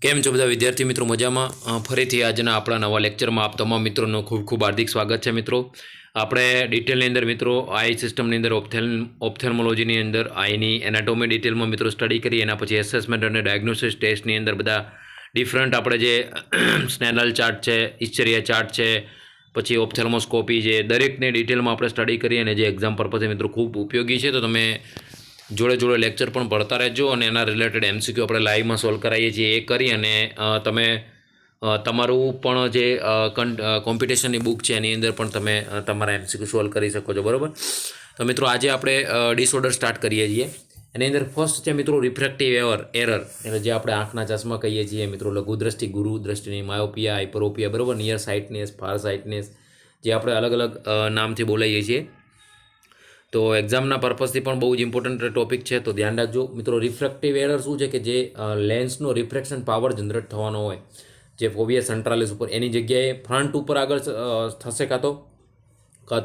કેમ છો બધા વિદ્યાર્થી મિત્રો? મજામાં? ફરીથી આજના આપણા નવા લેક્ચરમાં આપ તમામ મિત્રોનું ખૂબ ખૂબ હાર્દિક સ્વાગત છે મિત્રો. આપણે ડિટેલની અંદર મિત્રો આઈ સિસ્ટમની અંદર ઓપ્થેલ્મોલોજીની અંદર આઈની એનાટોમી ડિટેલમાં મિત્રો સ્ટડી કરી, એના પછી એસેસમેન્ટ અને ડાયગ્નોસિસ ટેસ્ટની અંદર બધા ડિફરન્ટ આપણે જે સ્નેનલ ચાર્ટ છે, ઇશ્ચરિયા ચાર્ટ છે, પછી ઓપ્થેલ્મોસ્કોપી છે, દરેકને ડિટેલમાં આપણે સ્ટડી કરી અને જે એક્ઝામ પર્પઝે મિત્રો ખૂબ ઉપયોગી છે. તો તમે જોડે જોડે લેક્ચર પણ ભણતા રહેજો અને એના રિલેટેડ એમસીક્યુ આપણે લાઈવમાં સોલ્વ કરાવીએ છીએ એ કરી અને તમે તમારું પણ જે કોમ્પિટિશનની બુક છે એની અંદર પણ તમે તમારા એમસીક્યુ સોલ્વ કરી શકો છો, બરાબર? તો મિત્રો આજે આપણે ડિસઓર્ડર સ્ટાર્ટ કરીએ છીએ. એની અંદર ફર્સ્ટ છે મિત્રો રિફ્રેક્ટિવ એરર, એટલે જે આપણે આંખના ચશ્મા કહીએ છીએ મિત્રો, લઘુ દ્રષ્ટિ, ગુરુ દ્રષ્ટિની, માયોપિયા, હાઇપરોપિયા, બરાબર, નિયર સાઇટનેસ, ફાર સાઇટનેસ, જે આપણે અલગ અલગ નામથી બોલાવીએ છીએ. તો એક્ઝામના પર્પઝથી પણ બહુ જ ઇમ્પોર્ટન્ટ ટોપિક છે, તો ધ્યાન રાખજો મિત્રો. રિફ્રેક્ટિવ એરર શું છે કે જે લેન્સનો રિફ્રેક્શન પાવર જનરેટ થવાનો હોય, જે ફોવિયા સેન્ટ્રાલિસ ઉપર, એની જગ્યાએ ફ્રન્ટ ઉપર આગળ થશે કાં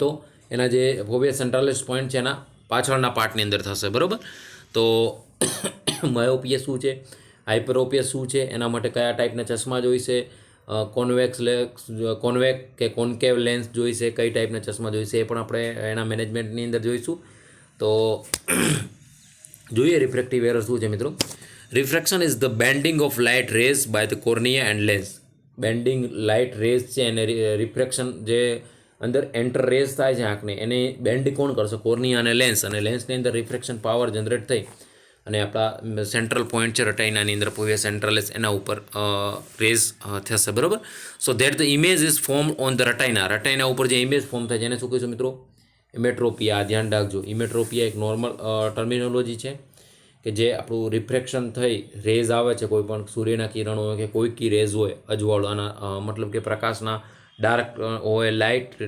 તો એના જે ફોવિયા સેન્ટ્રાલિસ પોઈન્ટ છે એના પાછળના પાર્ટની અંદર થશે, બરાબર? તો માયોપિયા શું છે, હાઇપરોપિયા શું છે, એના માટે કયા ટાઈપના ચશ્મા જોઈશે, કોન્વેક કે કોન્કેવ લેન્સ જોઈશે, કઈ ટાઈપના ચશ્મા જોઈશે, એ પણ આપણે એના મેનેજમેન્ટની અંદર જોઈશું. તો જોઈએ રિફ્રેક્ટિવ એરર શું છે મિત્રો. Refraction is the bending of light rays by the cornea and lens. Bending light rays છે અને રિફ્રેક્શન જે અંદર એન્ટર રેઝ થાય છે આંખને, એને બેન્ડ કોણ કરશે? કોર્નિયા અને લેન્સ. અને લેન્સની અંદર રિફ્રેક્શન પાવર જનરેટ થઈ અને આપણા સેન્ટ્રલ પોઈન્ટ છે રટાઈનાની અંદર, ફોવિયા સેન્ટ્રાલિસ, એના ઉપર રેઝ થશે, બરાબર? So that the image is form on the retina. Retina ઉપર જે ઇમેજ ફોર્મ થાય છે એને શું કહીશું મિત્રો? ઇમેટ્રોપિયા. ધ્યાન રાખજો, ઇમેટ્રોપિયા એક નોર્મલ ટર્મિનોલોજી છે કે જે આપણું રિફ્રેક્શન થઈ રેઝ આવે છે, કોઈ પણ સૂર્યના કિરણો હોય કે કોઈ કી રેઝ હોય અજવાળાના, મતલબ કે પ્રકાશના ડાર્ક હોય, લાઇટ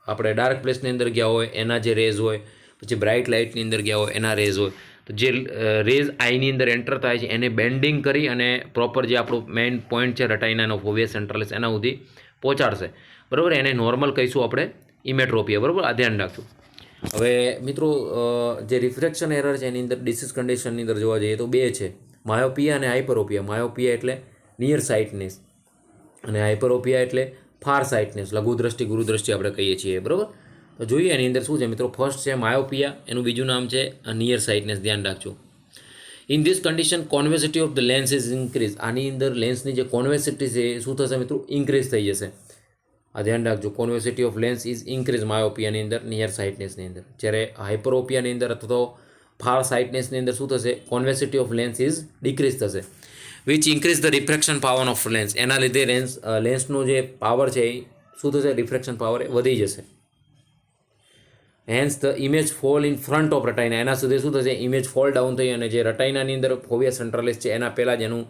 આપણે ડાર્ક પ્લેસની અંદર ગયા હોય એના જે રેઝ હોય, પછી બ્રાઇટ લાઇટની અંદર ગયા હોય એના રેઝ હોય, તો જે રેઝ આઈની અંદર એન્ટર થાય છે એને બેન્ડિંગ કરી અને પ્રોપર જે આપણું મેઇન પોઈન્ટ છે રટાઈનાનો, ફોવિયા સેન્ટ્રાલિસ, એના સુધી પહોંચાડશે, બરાબર? એને નોર્મલ કહીશું આપણે ઇમેટ્રોપિયા, બરાબર? આ ધ્યાન રાખજો. હવે મિત્રો જે રિફ્રેક્શન એરર છે એની અંદર ડિસીઝ કન્ડિશનની અંદર જોવા જઈએ તો બે છે, માયોપિયા અને હાઇપરોપિયા. માયોપિયા એટલે નિયર સાઇટનેસ અને હાઇપરોપિયા એટલે ફાર સાઇટનેસ, લઘુ દ્રષ્ટિ, ગુરુ દ્રષ્ટિ આપણે કહીએ છીએ, બરાબર? તો જોઈએ એની અંદર શું છે મિત્રો. ફર્સ્ટ છે માયોપિયા, એનું બીજું નામ છે નિયર સાઇટનેસ. ધ્યાન રાખજો. In this condition convexity of the lens is increase. આની અંદર લેન્સની જે કોન્વેસિટી છે એ શું થશે મિત્રો? ઇન્ક્રીઝ થઈ જશે. આ ધ્યાન રાખજો, કોન્વેસિટી ઓફ લેન્સ ઇઝ ઇન્ક્રીઝ માયોપિયાની અંદર, નિયર સાઇટનેસની અંદર. જ્યારે હાઇપરોપિયાની અંદર અથવા તો ફાર સાઇટનેસની અંદર શું થશે? કોન્વેસિટી ઓફ લેન્સ ઇઝ ડિક્રીઝ થશે, which increase the refraction power of lens. એના લીધે લેન્સનો જે પાવર છે એ શું થશે? રિફ્રેક્શન પાવર એ વધી જશે. Hence the image fall in front of retina. એના સુધી શું થશે? ઇમેજ ફોલ ડાઉન થઈ અને જે રટાઈનાની અંદર ફોવિયા સેન્ટ્રાલિસ છે એના પહેલાં જ એનું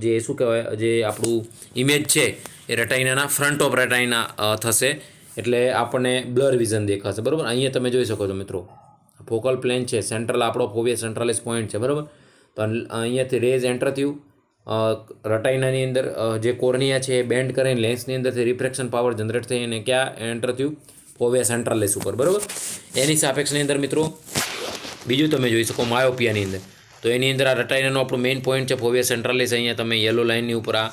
જે શું કહેવાય, જે આપણું ઇમેજ છે એ રટાઈનાના ફ્રન્ટ ઓફ રટાઈના થશે, એટલે આપણને બ્લર વિઝન દેખાશે, બરાબર? અહીંયા તમે જોઈ શકો છો મિત્રો, ફોકલ પ્લેન છે, સેન્ટ્રલ આપણો ફોવિયા સેન્ટ્રાલિસ પોઈન્ટ છે, બરાબર? તો અહીંયાથી રેઝ એન્ટર થયું રટાઈનાની અંદર, જે કોર્નિયા છે એ બેન્ડ કરીને લેન્સની અંદરથી રિફ્રેક્શન પાવર જનરેટ થઈ અને ક્યાં એન્ટર થયું? ફોવિયા સેન્ટ્રાલિસ ઉપર, બરાબર? એની સાપેક્ષની અંદર મિત્રો બીજું તમે જોઈ શકો માયોપિયાની અંદર. તો એની અંદર આ રટાઈનાનો આપણો મેઇન પોઈન્ટ છે ફોવિયા સેન્ટ્રાલિસ. અહીંયા તમે યલો લાઇનની ઉપર આ,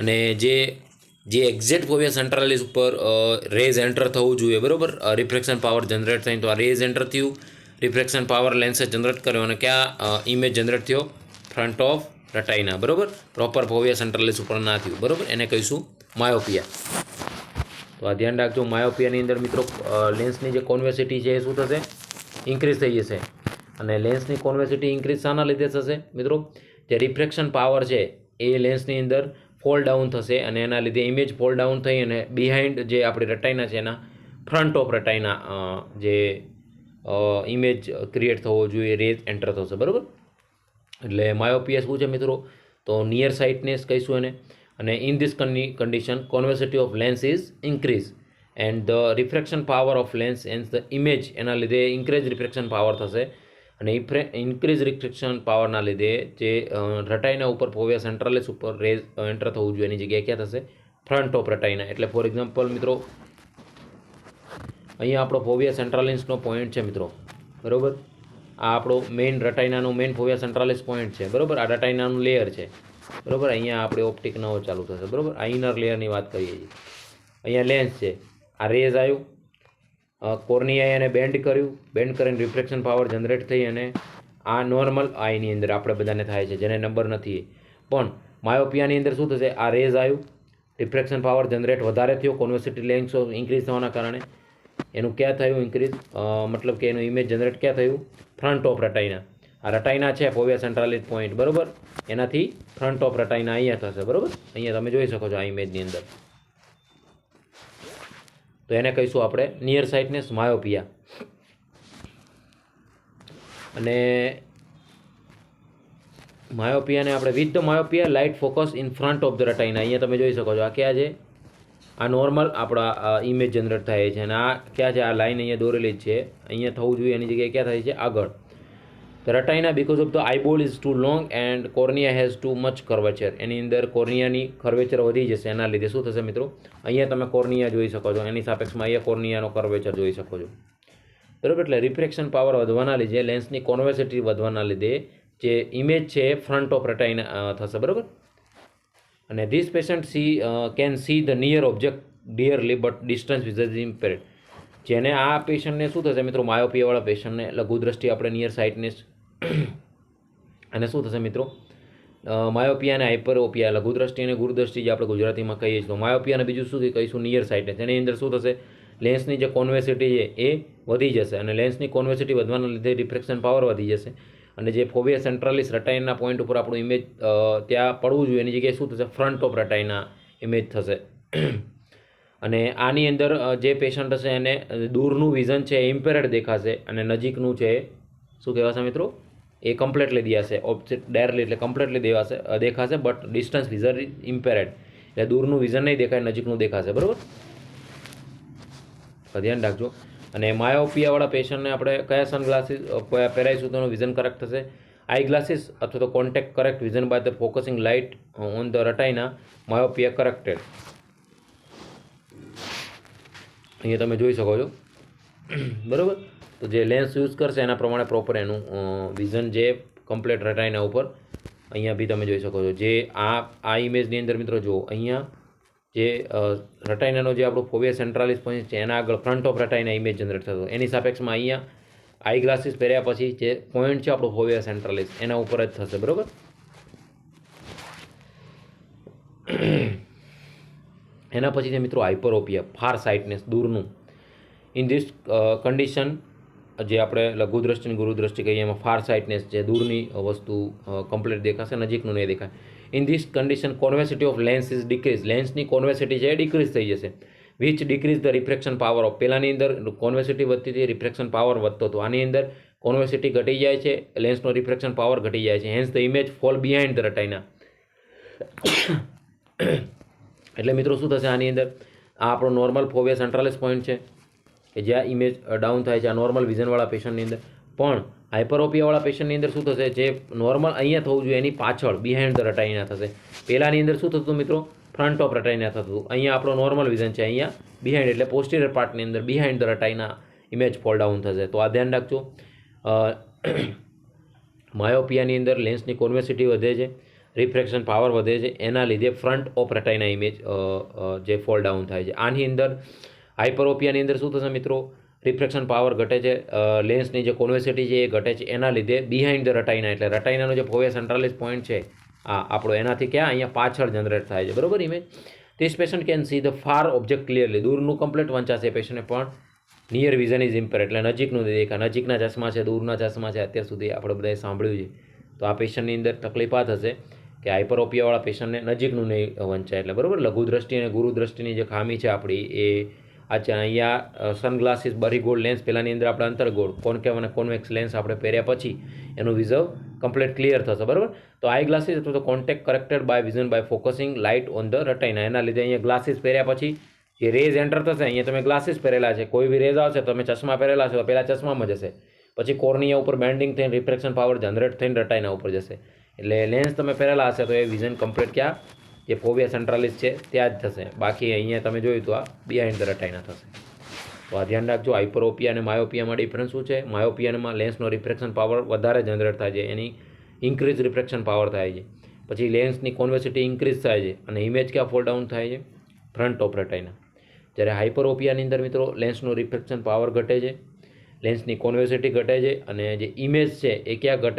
અને જે એક્ઝેક્ટ ફોવિયા સેન્ટ્રાલિસ ઉપર રેઝ એન્ટર થવું જોઈએ, બરાબર? રિફ્રેક્શન પાવર જનરેટ થઈને, તો આ રેઝ એન્ટર થયું, રિફ્રેક્શન પાવર લેન્સે જનરેટ કર્યો અને ક્યાં ઇમેજ જનરેટ થયો? ફ્રન્ટ ઓફ રટાઈના, બરાબર? પ્રોપર ફોવિયા સેન્ટ્રાલિસ ઉપર ના થયું, બરાબર? એને કહીશું માયોપિયા. તો આ ધ્યાન રાખજો. માયોપિયાની અંદર મિત્રો લેન્સની જે કોન્વેસિટી છે એ શું થશે? ઇન્ક્રીઝ થઈ જશે. અને લેન્સની કોન્વેસિટી ઇન્ક્રીઝ શાના લીધે થશે મિત્રો? જે રિફ્રેક્શન પાવર છે એ લેન્સની અંદર ફોલ ડાઉન થશે અને એના લીધે ઇમેજ ફોલ ડાઉન થઈ અને બિહાઇન્ડ જે આપણી રટાઈના છે એના ફ્રન્ટ ઓફ રટાઈના જે ઇમેજ ક્રિએટ થવો જોઈએ, રેઝ એન્ટર થશે, બરાબર? એટલે માયોપિયા શું છે મિત્રો? તો નિયર સાઇટનેસ કહીશું એને. અને in this condition convexity of lens is increase and the refraction power of lens and the image, એના લીધે ઇન્ક્રીઝ રિફ્રેક્શન પાવર થશે. અને ઇન્ક્રીઝ રિફ્રેક્શન પાવરના લીધે જે રટાઈના ઉપર ફોવિયા સેન્ટ્રાલિસ ઉપર રેઝ એન્ટર થવું જોઈએ એની જગ્યાએ ક્યાં થશે? Front of retina. એટલે ફોર એક્ઝામ્પલ મિત્રો અહીંયા આપણો ફોવિયા સેન્ટ્રાલિસનો પોઈન્ટ છે મિત્રો, બરાબર? આ આપણો મેઇન રટાઈનાનું મેઇન ફોવિયા સેન્ટ્રાલિસ પોઈન્ટ છે, બરાબર. આ રટાઈનાનું લેયર છે, બરાબર. અહીંયા આપણે ઓપ્ટિક નવો ચાલુ થશે, બરાબર. આ ઇનર લેયરની વાત કરીએ છીએ. અહીંયા લેન્સ છે, આ રેઝ આવ્યું, કોર્નિયાએ એને બેન્ડ કર્યું, બેન્ડ કરીને રિફ્રેક્શન પાવર જનરેટ થઈ અને આ નોર્મલ આઈની અંદર આપણે બધાને થાય છે, જેને નંબર નથી. પણ માયોપિયાની અંદર શું થશે, આ રેઝ આવ્યું, રિફ્રેક્શન પાવર જનરેટ વધારે થયો, કોન્વેક્સિટી લેન્સ ઇન્ક્રીઝ થવાના કારણે એનું ક્યાં થયું ઇન્ક્રીઝ, મતલબ કે એનું ઇમેજ જનરેટ ક્યાં થયું, ફ્રન્ટ ઓફ રટાઈના. આ રટાઈના છે ફોવિયા સેન્ટ્રાલિસ પોઈન્ટ, બરાબર. એનાથી ફ્રન્ટ ઓફ રટાઈના અહીંયા થશે, બરાબર. અહીંયા તમે જોઈ શકો છો આ ઇમેજની અંદર. તો એને કહીશું આપણે નિયર સાઇટનેસ માયોપિયા. અને માયોપિયાને આપણે with the myopia light focus in front of the retina. અહીંયા તમે જોઈ શકો છો આ ક્યાં છે, આ નોર્મલ આપણા ઇમેજ જનરેટ થાય છે. અને આ ક્યાં છે, આ લાઈન અહીંયા દોરેલી જ છે, અહીંયા થવું જોઈએ એની જગ્યાએ ક્યાં થાય છે, આગળ. The retina because of the eyeball is too long and cornea has too much curvature. એની અંદર કોર્નિયાની કર્વેચર વધી જશે, એના લીધે શું થશે મિત્રો, અહીંયા તમે કોર્નિયા જોઈ શકો છો, એની સાપેક્ષમાં અહીંયા કોર્નિયાનો કર્વેચર જોઈ શકો છો, બરાબર. એટલે રિફ્રેક્શન પાવર વધવાના લીધે, લેન્સની કોન્વેક્સિટી વધવાના લીધે જે ઇમેજ છે એ ફ્રન્ટ ઓફ રટાઈના થશે, બરાબર. અને this patient can see the near object clearly but distance vision is impaired. જેને આ પેશન્ટને શું થશે મિત્રો, માયોપિયાવાળા પેશન્ટને લઘુ દ્રષ્ટિ આપણે નિયર સાઇટનેસ અને શું થશે મિત્રો, માયોપિયા અને હાઇપરોપિયા, લઘુ દ્રષ્ટિ અને ગુરુદ્રષ્ટિ જે આપણે ગુજરાતીમાં કહીએ છીએ. તો માયોપિયા અને બીજું શું કહીશું, નિયર સાઇટનેસ. એની અંદર શું થશે, લેન્સની જે કોન્વેક્સિટી છે એ વધી જશે, અને લેન્સની કોન્વેક્સિટી વધવાના લીધે રિફ્રેક્શન પાવર વધી જશે. અને જે ફોવિયા સેન્ટ્રાલિસ રટાઈના પોઈન્ટ ઉપર આપણું ઇમેજ ત્યાં પડવું જોઈએ, એની જગ્યાએ શું થશે, ફ્રન્ટ ઓફ રટાઈના ઇમેજ થશે. અને આની અંદર જે પેશન્ટ હશે એને દૂરનું વિઝન છે એ ઇમ્પેરેડ દેખાશે, અને નજીકનું છે શું કહેવાશે મિત્રો, એ કમ્પ્લીટલી દેખાશે. ઓબ્જેક્ટ ડાયરેક્ટલી એટલે કમ્પ્લીટલી દેખાશે, બટ ડિસ્ટન્સ વિઝન ઇઝ ઇમ્પેરેડ. એટલે દૂરનું વિઝન નહીં દેખાય, નજીકનું દેખાશે, બરાબર. ધ્યાન રાખજો. અને માયોપિયાવાળા પેશન્ટને આપણે કયા સનગ્લાસીસ પહેરાવીશું તો એનું વિઝન કરેક્ટ થશે, આઈ ગ્લાસીસ અથવા તો contact correct vision by the focusing light on the retina, myopia corrected. અહીંયા તમે જોઈ શકો છો, બરાબર. તો જે લેન્સ યુઝ કરશે એના પ્રમાણે પ્રોપર એનું વિઝન જે કમ્પ્લીટ રટાઈના ઉપર અહીંયા બી તમે જોઈ શકો છો. જે આ ઇમેજની અંદર મિત્રો જુઓ, અહીંયા જે રટાઈનાનો જે આપણું ફોવિયા સેન્ટ્રાલિસ પોઈન્ટ છે એના આગળ ફ્રન્ટ ઓફ રટાઈના ઇમેજ જનરેટ થતો, એની સાપેક્ષમાં અહીંયા આઈ ગ્લાસીસ પહેર્યા પછી જે પોઈન્ટ છે આપણું ફોવિયા સેન્ટ્રાલિસ એના ઉપર જ થશે, બરાબર. એના પછી છે મિત્રો હાઇપરોપિયા, ફાર સાઇટનેસ, દૂરનું. ઇન ધીસ કન્ડિશન જે આપણે લઘુ દ્રષ્ટિ ગુરુ દ્રષ્ટિ કહીએ એમાં ફાર સાઇટનેસ છે, દૂરની વસ્તુ કમ્પ્લીટ દેખાશે, નજીકનું નહીં દેખાય. In this condition convexity of lens is decrease. લેન્સની કોન્વેક્સિટી છે એ ડિક્રીઝ થઈ જશે, which decrease the refraction power of. પહેલાંની અંદર કોન્વેક્સિટી વધતી હતી, રિફ્રેક્શન પાવર વધતો હતો. આની અંદર કોન્વેક્સિટી ઘટી જાય છે, લેન્સનો રિફ્રેક્શન પાવર ઘટી જાય છે, hence the image fall behind the retina. એટલે મિત્રો શું થશે, આની અંદર આ આપણો નોર્મલ ફોવિયા સેન્ટ્રાલિસ પોઈન્ટ છે કે જ્યાં ઇમેજ ડાઉન થાય છે, આ નોર્મલ વિઝનવાળા પેશન્ટની અંદર. પણ હાઇપરોપિયાવાળા પેશન્ટની અંદર શું થશે, જે નોર્મલ અહીંયા થવું જોઈએ એની પાછળ બિહાઇન્ડ ધ રટાઈના થશે. પહેલાંની અંદર શું થતું હતું મિત્રો, ફ્રન્ટ ઓફ રટાઈના થતું હતું. અહીંયા આપણો નોર્મલ વિઝન છે, અહીંયા બિહાઇન્ડ એટલે પોસ્ટિરિયર પાર્ટની અંદર behind the retina image fall down થશે. તો આ ધ્યાન રાખજો. માયોપિયાની અંદર લેન્સની કોન્વેક્સિટી વધે છે, રિફ્રેક્શન પાવર વધે છે, એના લીધે ફ્રન્ટ ઓફ રટાઈના ઇમેજ જે ફોલ ડાઉન થાય છે. આની અંદર હાઇપરોપિયાની અંદર શું થશે મિત્રો, રિફ્રેક્શન પાવર ઘટે છે, લેન્સની જે કોન્વેક્સિટી છે એ ઘટે છે, એના લીધે બિહાઇન્ડ ધ રટાઈના એટલે રટાઈનાનો જે ફોવિયા સેન્ટ્રાલિસ પોઈન્ટ છે આપણો એનાથી ક્યાં અહીંયા પાછળ જનરેટ થાય છે, બરાબર image. This patient can see the far object clearly. દૂરનું કમ્પ્લીટ વંચાશે પેશન્ટને, પણ નિયર વિઝન ઇઝ ઇમ્પેર એટલે નજીકનું દેખાય. નજીકના ચશ્મા છે, દૂરના ચશ્મા છે, અત્યાર સુધી આપણે બધાએ સાંભળ્યું છે. તો આ પેશન્ટની અંદર તકલીફ આ થશે કે હાઇપરોપિયાવાળા પેશન્ટને નજીકનું નહીં વંચાય, એટલે બરાબર. લઘુ દ્રષ્ટિ અને ગુરુ દ્રષ્ટિની જે ખામી છે આપણી એ અચ્છા, અહીંયા સનગ્લાસીસ બરીગોલ્ડ લેન્સ પહેલાંની અંદર આપણે અંતરગોળ કોન્કેવ અને કોન્વેક્સ લેન્સ આપણે પહેર્યા પછી એનું વિઝન કમ્પ્લીટ ક્લિયર થશે, બરાબર. તો આઈ ગ્લાસીસ અથવા તો contact corrected by vision by focusing light on the retina. એના લીધે અહીંયા ગ્લાસીસ પહેર્યા પછી જે રેઝ એન્ટર થશે, અહીંયા તમે ગ્લાસીસ પહેરેલા છે, કોઈ બી રેઝ આવશે તમે ચશ્મા પહેરેલા છે તો પહેલાં ચશ્મામાં જશે, પછી કોર્નિયા ઉપર બેન્ડિંગ થઈને રિફ્રેક્શન પાવર જનરેટ થઈને રટાઈના ઉપર જશે. એટલે લેન્સ તમે પહેરેલા હશે તો એ વિઝન કમ્પ્લીટ ક્યાં જે ફોવિયા સેન્ટ્રાલિસ છે ત્યાં જ થશે. બાકી અહીંયા તમે જોયું તો આ બિહાઇન્ડ ધ રટાઈના થશે. તો આ ધ્યાન રાખજો. હાઇપરોપિયા અને માયોપિયામાં ડિફરન્સ શું છે? માયોપિયામાં લેન્સનો રિફ્રેક્શન પાવર વધારે જનરેટ થાય છે, એની ઇન્ક્રીઝ રિફ્રેક્શન પાવર થાય છે. પછી લેન્સની કોન્વેક્સિટી ઇન્ક્રીઝ થાય છે અને ઇમેજ ક્યાં ફોલ ડાઉન થાય છે? Front of retina. જ્યારે હાઇપરોપિયાની અંદર મિત્રો લેન્સનો રિફ્રેક્શન પાવર ઘટે છે, લેન્સની કોન્વેક્સિટી ઘટે છે અને જે ઇમેજ છે એ ક્યાં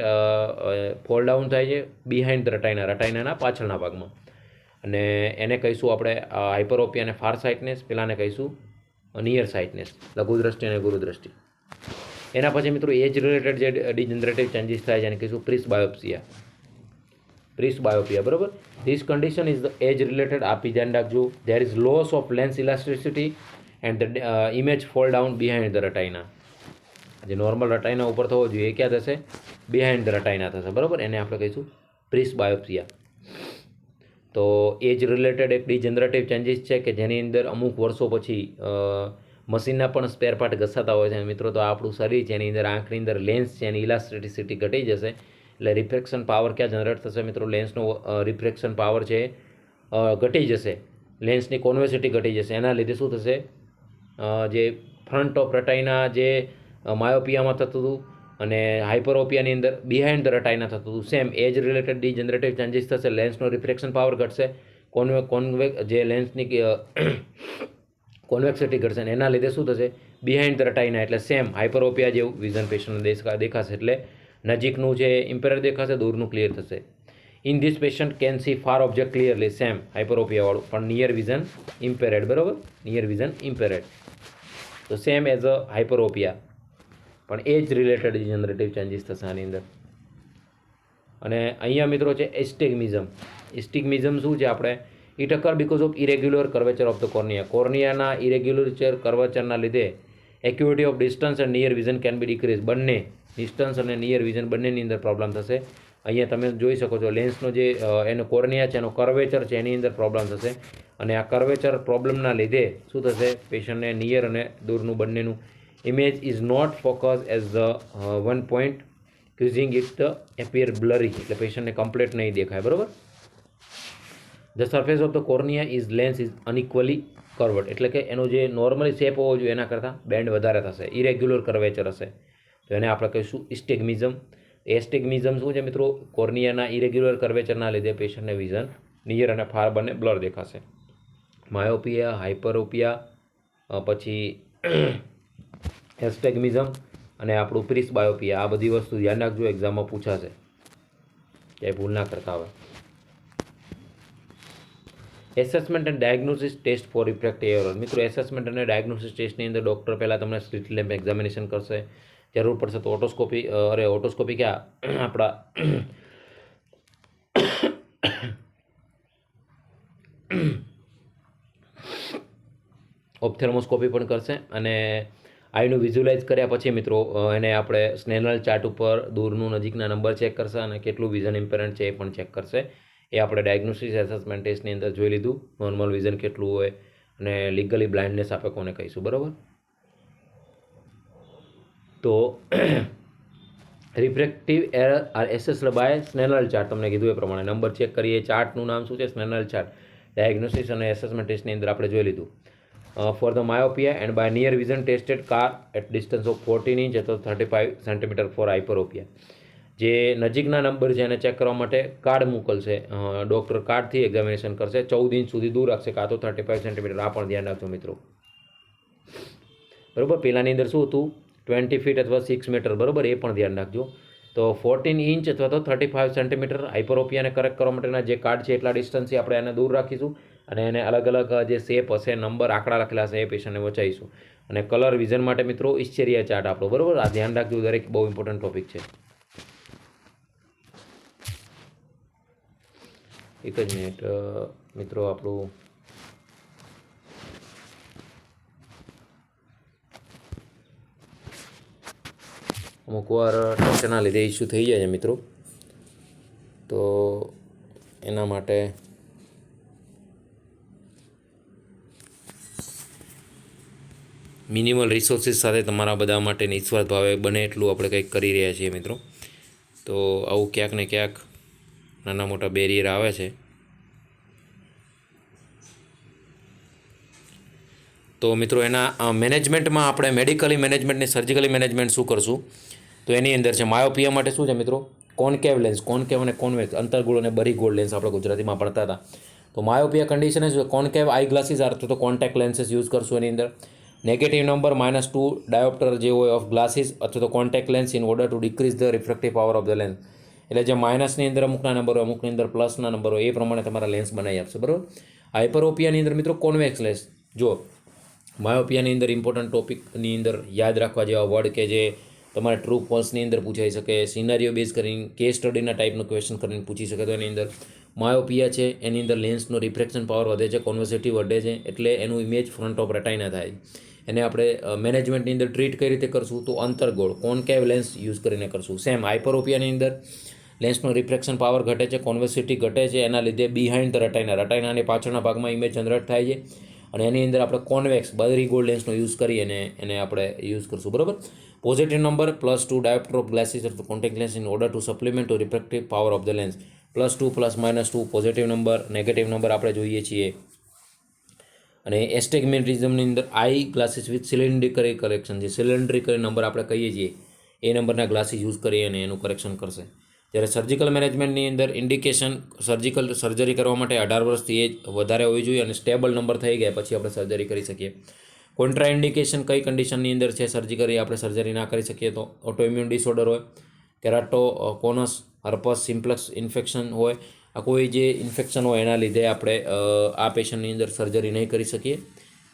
ફોલ ડાઉન થાય છે? બિહાઇન્ડ ધ રેટાઇના, રેટાઇનાના પાછળના ભાગમાં. અને એને કહીશું આપણે હાઇપરોપિયા અને ફાર સાઇટનેસ, પેલાને કહીશું નિયર સાઇટનેસ, લઘુદ્રષ્ટિ અને ગુરુદ્રષ્ટિ. એના પછી મિત્રો એજ રિલેટેડ જે ડિજનરેટિવ ચેન્જીસ થાય છે એને કહીશું પ્રિસ્બાયોપિયા, બરાબર. This condition is the age related. આપી ધ્યાન રાખજો. There is loss of lens elasticity and the image fall down behind the retina. જે નોર્મલ રેટાઇના ઉપર થવો જોઈએ એ ક્યાં થશે? બિહાઇન્ડ ધ રેટાઇના થશે, બરાબર. એને આપણે કહીશું પ્રિસ્બાયોપિયા. તો એજ રિલેટેડ એક ડિજનરેટિવ ચેન્જીસ છે કે જેની અંદર અમુક વર્ષો પછી મશીનના પણ સ્પેર પાર્ટ ઘસાતા હોય છે મિત્રો. તો આપણું શરીર છે એની અંદર આંખની અંદર લેન્સ છે એની ઇલાસ્ટિસિટી ઘટી જશે, એટલે રિફ્રેક્શન પાવર ક્યાં જનરેટ થશે મિત્રો? લેન્સનો રિફ્રેક્શન પાવર છે ઘટી જશે, લેન્સની કોન્વેક્સિટી ઘટી જશે. એના લીધે શું થશે? જે ફ્રન્ટ ઓફ રેટાઇના જે માયોપિયામાં થતું હતું અને હાઇપરોપિયાની અંદર બિહાઇન્ડ ધ રેટાઇના થતું હતું, સેમ એજ રિલેટેડ ડિજનરેટિવ ચેન્જીસ થશે. લેન્સનો રિફ્રેક્શન પાવર ઘટશે, જે લેન્સની કોન્વેક્સિટી ઘટશે અને એના લીધે શું થશે? બિહાઇન્ડ ધ રેટાઇના, એટલે સેમ હાઇપરોપિયા જેવું વિઝન પેશન્ટને દેખાશે. એટલે નજીકનું છે ઇમ્પેરેડ દેખાશે, દૂરનું ક્લિયર થશે. In this patient can see far object clearly, same હાઇપરોપિયાવાળું, પણ નિયર વિઝન ઇમ્પેરેડ, બરાબર. Near vision impaired. તો સેમ એઝ અ હાઇપરોપિયા, પણ એ જ રિલેટેડ જનરેટિવ ચેન્જીસ થશે આની અંદર. અને અહીંયા મિત્રો છે એસ્ટિગ્મિઝમ. એસ્ટિગ્મિઝમ શું છે? આપણે it occur because of irregular curvature of the cornea. કોર્નિયાના ઇરેગ્યુલર કર્વેચરના લીધે acuity of distance and near vision can be decrease. બંને ડિસ્ટન્સ અને નિયર વિઝન બંનેની અંદર પ્રોબ્લેમ થશે. અહીંયા તમે જોઈ શકો છો લેન્સનો જે એનો કોર્નિયા છે એનો કર્વેચર છે એની અંદર પ્રોબ્લેમ થશે અને આ કર્વેચર પ્રોબ્લેમના લીધે શું થશે? પેશન્ટને નિયર અને દૂરનું બંનેનું image is not focused as the one point, causing it to appear blurry. એટલે પેશન્ટને કમ્પ્લીટ નહીં દેખાય, બરાબર. The surface of the cornea is lens is unequally curved. એટલે કે એનો જે નોર્મલી શેપ હોવો જોઈએ એના કરતાં બેન્ડ વધારે થશે, ઇરેગ્યુલર કર્વેચર હશે. તો એને આપણે કહીશું એસ્ટિગ્મિઝમ. એસ્ટિગ્મિઝમ શું છે મિત્રો? કોર્નિયાના ઇરેગ્યુલર કર્વેચરના લીધે પેશન્ટને વિઝન નિયર અને ફાર બંને બ્લર દેખાશે. માયોપિયા, હાઇપરોપિયા, પછી એસ્ટિગ્મિઝમ અને આપણું પ્રિસ્બાયોપિયા, આ બધી વસ્તુ ધ્યાન રાખજો, એક્ઝામમાં પૂછાશે, ક્યાંય ભૂલ ના કરતા હોય. Assessment and diagnosis test for refractive error. મિત્રો એસેસમેન્ટ અને ડાયગ્નોસિસ ટેસ્ટની અંદર ડૉક્ટર પહેલાં તમને સ્લિટ લેમ્પ એક્ઝામિનેશન કરશે, જરૂર પડશે તો ઓટોસ્કોપી ક્યાં આપણા ઓપ્થેલ્મોસ્કોપી પણ કરશે અને આઈનું વિઝ્યુલાઇઝ કર્યા પછી મિત્રો એને આપણે સ્નેનલ ચાર્ટ ઉપર દૂરનું નજીકના નંબર ચેક કરશે અને કેટલું વિઝન ઇમ્પેરન્ટ છે એ પણ ચેક કરશે. એ આપણે ડાયગ્નોસિસ એસેસમેન્ટ ટેસ્ટની અંદર જોઈ લીધું, નોર્મલ વિઝન કેટલું હોય અને લીગલી બ્લાઇન્ડનેસ આપણે કોને કહીશું, બરાબર. તો refractive error R એસેસ્ડ by સ્નેનલ chart, તમને કીધું એ પ્રમાણે નંબર ચેક કરીએ. ચાર્ટનું નામ શું છે? સ્નેનલ ચાર્ટ. ડાયગ્નોસિસ અને એસેસમેન્ટ ટેસ્ટની અંદર આપણે જોઈ લીધું. For the myopia and by near vision tested car at distance of 14 inch અથવા 35 સેન્ટીમીટર for hyperopia. જે નજીકના નંબર છે એને ચેક કરવા માટે કાર્ડ મોકલશે, ડૉક્ટર કાર્ડથી એક્ઝામિનેશન કરશે, 14 ઇંચ સુધી દૂર રાખશે કાં તો 35 સેન્ટીમીટર. આ પણ ધ્યાન રાખજો મિત્રો, બરાબર. પહેલાંની અંદર શું હતું? 20 ફીટ અથવા 6 મીટર, બરાબર. એ પણ ધ્યાન રાખજો. તો 14 ઇંચ અથવા તો 35 સેન્ટીમીટર હાઇપરોપિયાને કરેક્ટ કરવા માટેના જે કાર્ડ છે એટલા ડિસ્ટન્સથી આપણે એને દૂર રાખીશું અને એને અલગ અલગ જે શેપ હશે, નંબર આંકડા લખેલા હશે એ પેશન્ટને બચાવીશું. અને કલર વિઝન માટે મિત્રો ઇશ્ચેરિયા ચાર્ટ આપણો, બરાબર. આ ધ્યાન રાખજો, દરેક બહુ ઇમ્પોર્ટન્ટ ટોપિક છે. એક જ મિનિટ મિત્રો, આપણું અમુક વાર ટેન્શનના લીધે ઇસ્યુ થઈ જાય છે મિત્રો, તો એના માટે મિનિમલ રિસોર્સિસ સાથે તમારા બધા માટે નિસ્વાર્થ ભાવે બને એટલું આપણે કંઈક કરી રહ્યા છીએ મિત્રો. તો આવું ક્યાંક ને ક્યાંક નાના મોટા બેરિયર આવે છે. તો મિત્રો એના મેનેજમેન્ટમાં આપણે મેડિકલી મેનેજમેન્ટ ને સર્જિકલી મેનેજમેન્ટ શું કરશું, તો એની અંદર છે માયોપિયા માટે શું છે મિત્રો, કોન્કેવ લેન્સ, કોન્કેવ અને કોન્વેક્સ, અંતર્ગોળ અને બહિર્ગોળ લેન્સ આપણે ગુજરાતીમાં ભણતા હતા. તો માયોપિયા કન્ડિશન છે કોન્કેવ આઈ ગ્લાસીસ અથવા તો કોન્ટેક્ટ લેન્સીસ યુઝ કરશું એની અંદર. નેગેટિવ નંબર -2 ડાયોપ્ટર જે હોય ઓફ ગ્લાસીસ અથવા તો contact lens in order to decrease the refractive power of the lens. એટલે જે માઇનસની અંદર અમુકના નંબર હોય, અમુકની અંદર પ્લસના નંબર હોય, એ પ્રમાણે તમારા લેન્સ બનાવી આપશે, બરાબર. હાઇપરોપિયાની અંદર મિત્રો કોન્વેક્સ લેન્સ. જો માયોપિયાની અંદર ઇમ્પોર્ટન્ટ ટોપિકની અંદર યાદ રાખવા જેવા વર્ડ કે જે તમારે ટ્રુ ફોલ્સની અંદર પૂછાઈ શકે, સિનારીઓ બેઝ કરીને કેસ સ્ટડીના ટાઈપનું ક્વેશ્ચન કરીને પૂછી શકે. તો એની અંદર માયોપિયા છે એની અંદર લેન્સનો રિફ્રેક્શન પાવર વધે છે, કોન્વેક્સિટી વધે છે, એટલે એનું ઇમેજ ફ્રન્ટ ઓફ રેટાઇના થાય. એને આપણે મેનેજમેન્ટની અંદર ટ્રીટ કઈ રીતે કરશું, તો અંતર્ગોળ કોન્કેવ લેન્સ યુઝ કરીને કરશું. સેમ હાઇપરોપિયાની અંદર લેન્સનો રિફ્રેક્શન પાવર ઘટે છે, કોન્વેક્સિટી ઘટે છે, એના લીધે બિહાઇન્ડ ધ રટાઇનાની પાછળના ભાગમાં ઇમેજ જનરેટ થાય છે, અને એની અંદર આપણે કોન્વેક્સ બહિર્ગોળ લેન્સનો યુઝ કરી અને એને આપણે યુઝ કરશું, બરાબર. Positive number +2 diopter of glasses અથવા contact lens in order to supplement to refractive power of the lens. +2 +-2 positive number, negative number આપણે જોઈએ છીએ. અને એસ્ટેગ્મેન્ટિઝમની અંદર eye glasses with cylindrical correction છે, સિલિન્ડ્રિકલ નંબર આપણે કહીએ છીએ એ નંબરના ગ્લાસીસ યુઝ કરી અને એનું કરેક્શન કરશે. જ્યારે સર્જિકલ મેનેજમેન્ટની અંદર ઇન્ડિકેશન સર્જિકલ સર્જરી કરવા માટે 18 વર્ષથી એજ વધારે હોવી જોઈએ અને સ્ટેબલ નંબર થઈ ગયા પછી આપણે સર્જરી કરી શકીએ. કોન્ટ્રા ઇન્ડિકેશન કઈ કન્ડિશનની અંદર છે સર્જરી આપણે સર્જરી ના કરી શકીએ, તો ઓટોઇમ્યુન ડિસઓર્ડર હોય, કેરાટોકોનસ, હર્પસ સિમ્પ્લેક્સ ઇન્ફેક્શન હોય, આ કોઈ જે ઇન્ફેક્શન હોય એના લીધે આપણે આ પેશન્ટની અંદર સર્જરી નહીં કરી શકીએ.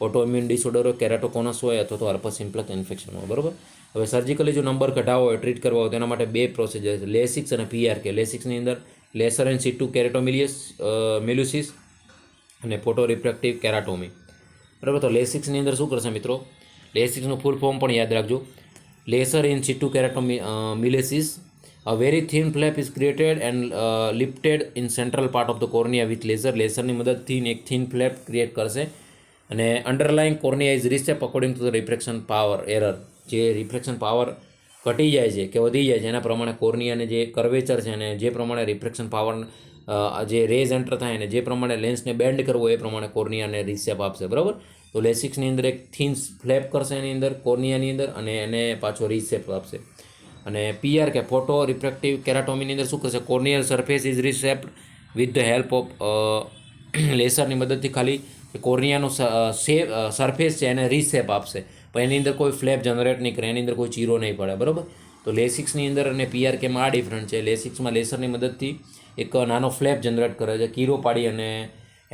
ઓટોઇમ્યુન ડિસઓર્ડર હોય, કેરાટોકોનસ હોય અથવા તો હર્પસ સિમ્પ્લેક્સ ઇન્ફેક્શન હોય, બરાબર. હવે સર્જિકલી જો નંબર ઘટાવો હોય, ટ્રીટ કરવા હોય તો એના માટે 2 પ્રોસિજર છે, લેસિક્સ અને PRK. લેસિક્સની અંદર લેસર ઇન સિટુ કેરેટોમિલિયસ મિલ્યુસિસ અને ફોટો રિફ્રેક્ટિવ કેરાટોમી, બરાબર. તો લેસિક્સની અંદર શું કરશે મિત્રો, લેસિક્સનું ફૂલ ફોર્મ પણ યાદ રાખજો. Laser in situ keratomileusis, a very thin flap is created and lifted in central part of the cornea with laser. લેસરની મદદથી એક થિન ફ્લેપ ક્રિએટ કરશે અને underlying cornea is reshape according to the refraction power error. જે refraction power ઘટી જાય છે કે વધી જાય છે એના પ્રમાણે કોર્નિયાને જે કર્વેચર છે અને જે પ્રમાણે રિફ્રેક્શન પાવર જે રેઝ એન્ટર થાય અને જે પ્રમાણે લેન્સને બેન્ડ કરવો એ પ્રમાણે કોર્નિયાને રિસેપ આપશે, બરાબર. તો લેસિક્સની અંદર એક થિન ફ્લેપ કરશે એની અંદર કોર્નિયાની અંદર અને એને પાછો રિસેપ આપશે. અને PRK ફોટો રિફ્રેક્ટિવ કેરાટોમીની અંદર શું કરશે, corneal surface is reshaped with the help of લેસરની મદદથી ખાલી કોર્નિયાનો સરફેસ છે એને રિસેપ આપશે, પણ એની અંદર કોઈ ફ્લેપ જનરેટ નહીં કરે, એની અંદર કોઈ ચીરો નહીં પડે, બરાબર. તો લેસિક્સની અંદર અને PRKમાં આ ડિફરન્ટ છે. લેસિક્સમાં લેસરની મદદથી એક નાનો ફ્લેપ જનરેટ કરે છે, કીરો પાડી અને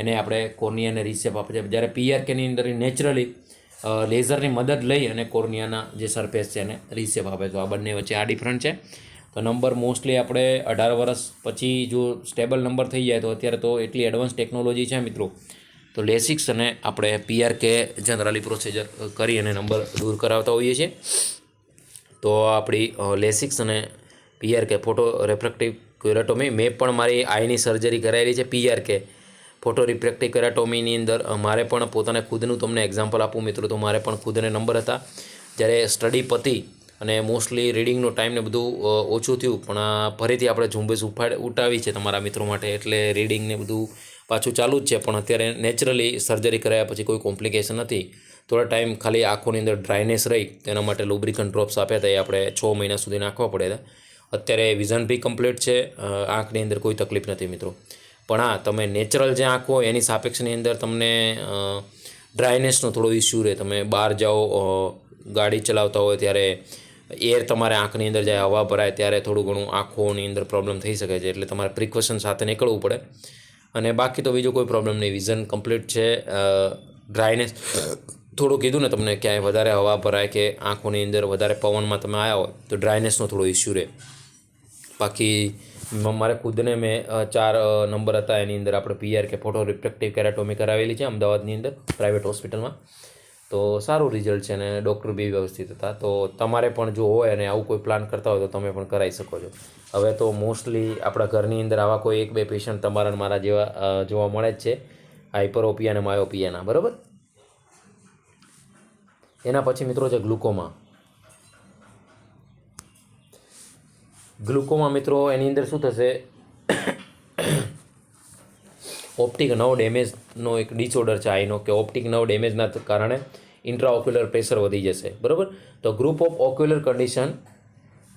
એને આપણે કોર્નિયાને રિસેપ આપે છે. જ્યારે PRKની અંદર નેચરલી લેઝરની મદદ લઈ અને કોર્નિયાના જે સરફેસ છે એને રિસેપ આપે. તો આ બંને વચ્ચે આ ડિફરન્ટ છે. તો નંબર મોસ્ટલી આપણે 18 વર્ષ પછી જો સ્ટેબલ નંબર થઈ જાય તો અત્યારે તો એટલી એડવાન્સ ટેકનોલોજી છે મિત્રો, તો લેસિક્સ અને આપણે PRK જનરલી પ્રોસિજર કરી અને નંબર દૂર કરાવતા હોઈએ છીએ. તો આપણી લેસિક્સ અને PRK ફોટો રિફ્રેક્ટિવ કેરાટોમી, મેં પણ મારી આઈની સર્જરી કરાયેલી છે PRK ફોટો રિફ્રેક્ટિવ કેરાટોમીની અંદર. મારે પણ પોતાને ખુદનું તમને એક્ઝામ્પલ આપું મિત્રો, તો મારે પણ ખુદને નંબર હતા. જ્યારે સ્ટડી પતી અને મોસ્ટલી રીડિંગનો ટાઈમ ને બધું ઓછું થયું, પણ ફરીથી આપણે ઝુંબેશ ઉઠાવી છે તમારા મિત્રો માટે, એટલે રીડિંગ ને બધું પાછું ચાલુ જ છે. પણ અત્યારે નેચરલી સર્જરી કરાયા પછી કોઈ કોમ્પ્લિકેશન નથી. થોડા ટાઈમ ખાલી આંખોની અંદર ડ્રાયનેસ રહી, તેના માટે લુબ્રિકન્ટ ડ્રોપ્સ આપ્યા હતા, એ આપણે 6 મહિના સુધી નાખવા પડ્યા હતા. અત્યારે વિઝન બી કમ્પ્લીટ છે, આંખની અંદર કોઈ તકલીફ નથી મિત્રો. પણ હા, તમે નેચરલ જે આંખ હોય એની સાપેક્ષની અંદર તમને ડ્રાયનેસનો થોડો ઇસ્યુ રહે. તમે બહાર જાઓ, ગાડી ચલાવતા હોય ત્યારે એર તમારે આંખની અંદર જાય, હવા ભરાય ત્યારે થોડું ઘણું આંખોની અંદર પ્રોબ્લેમ થઈ શકે છે, એટલે તમારે પ્રિકોશન સાથે નીકળવું પડે. અને બાકી તો બીજો કોઈ પ્રોબ્લેમ નહીં, વિઝન કમ્પ્લીટ છે. ડ્રાયનેસ થોડું કીધું ને તમને, ક્યાંય વધારે હવા ભરાય કે આંખોની અંદર વધારે પવનમાં તમે આવ્યા હોય તો ડ્રાયનેસનો થોડો ઇસ્યુ રહે. બાકી મારે ખુદને મેં 4 નંબર હતા એની અંદર આપણે PRK ફોટો રિફ્રેક્ટિવ કેરાટોમી કરાવેલી છે અમદાવાદની અંદર પ્રાઇવેટ હોસ્પિટલમાં. તો સારું રિઝલ્ટ છે અને ડૉક્ટર બી વ્યવસ્થિત હતા. તો તમારે પણ જો હોય અને આવું કોઈ પ્લાન કરતા હોય તો તમે પણ કરાવી શકો છો. હવે તો મોસ્ટલી આપણા ઘરની અંદર આવા કોઈ 1-2 પેશન્ટ તમારા મારા જેવા જોવા મળે જ છે, હાઇપરોપિયા અને માયોપિયાના, બરાબર. એના પછી મિત્રો છે ગ્લુકોમા. ગ્લુકોમા મિત્રો એની અંદર શું થશે, ઓપ્ટિક નર્વ ડેમેજનો એક ડિસઓર્ડર છે આઈનો, કે ઓપ્ટિક નર્વ ડેમેજના કારણે ઇન્ટ્રાઓક્યુલર પ્રેશર વધી જશે. બરાબર. તો group of ocular condition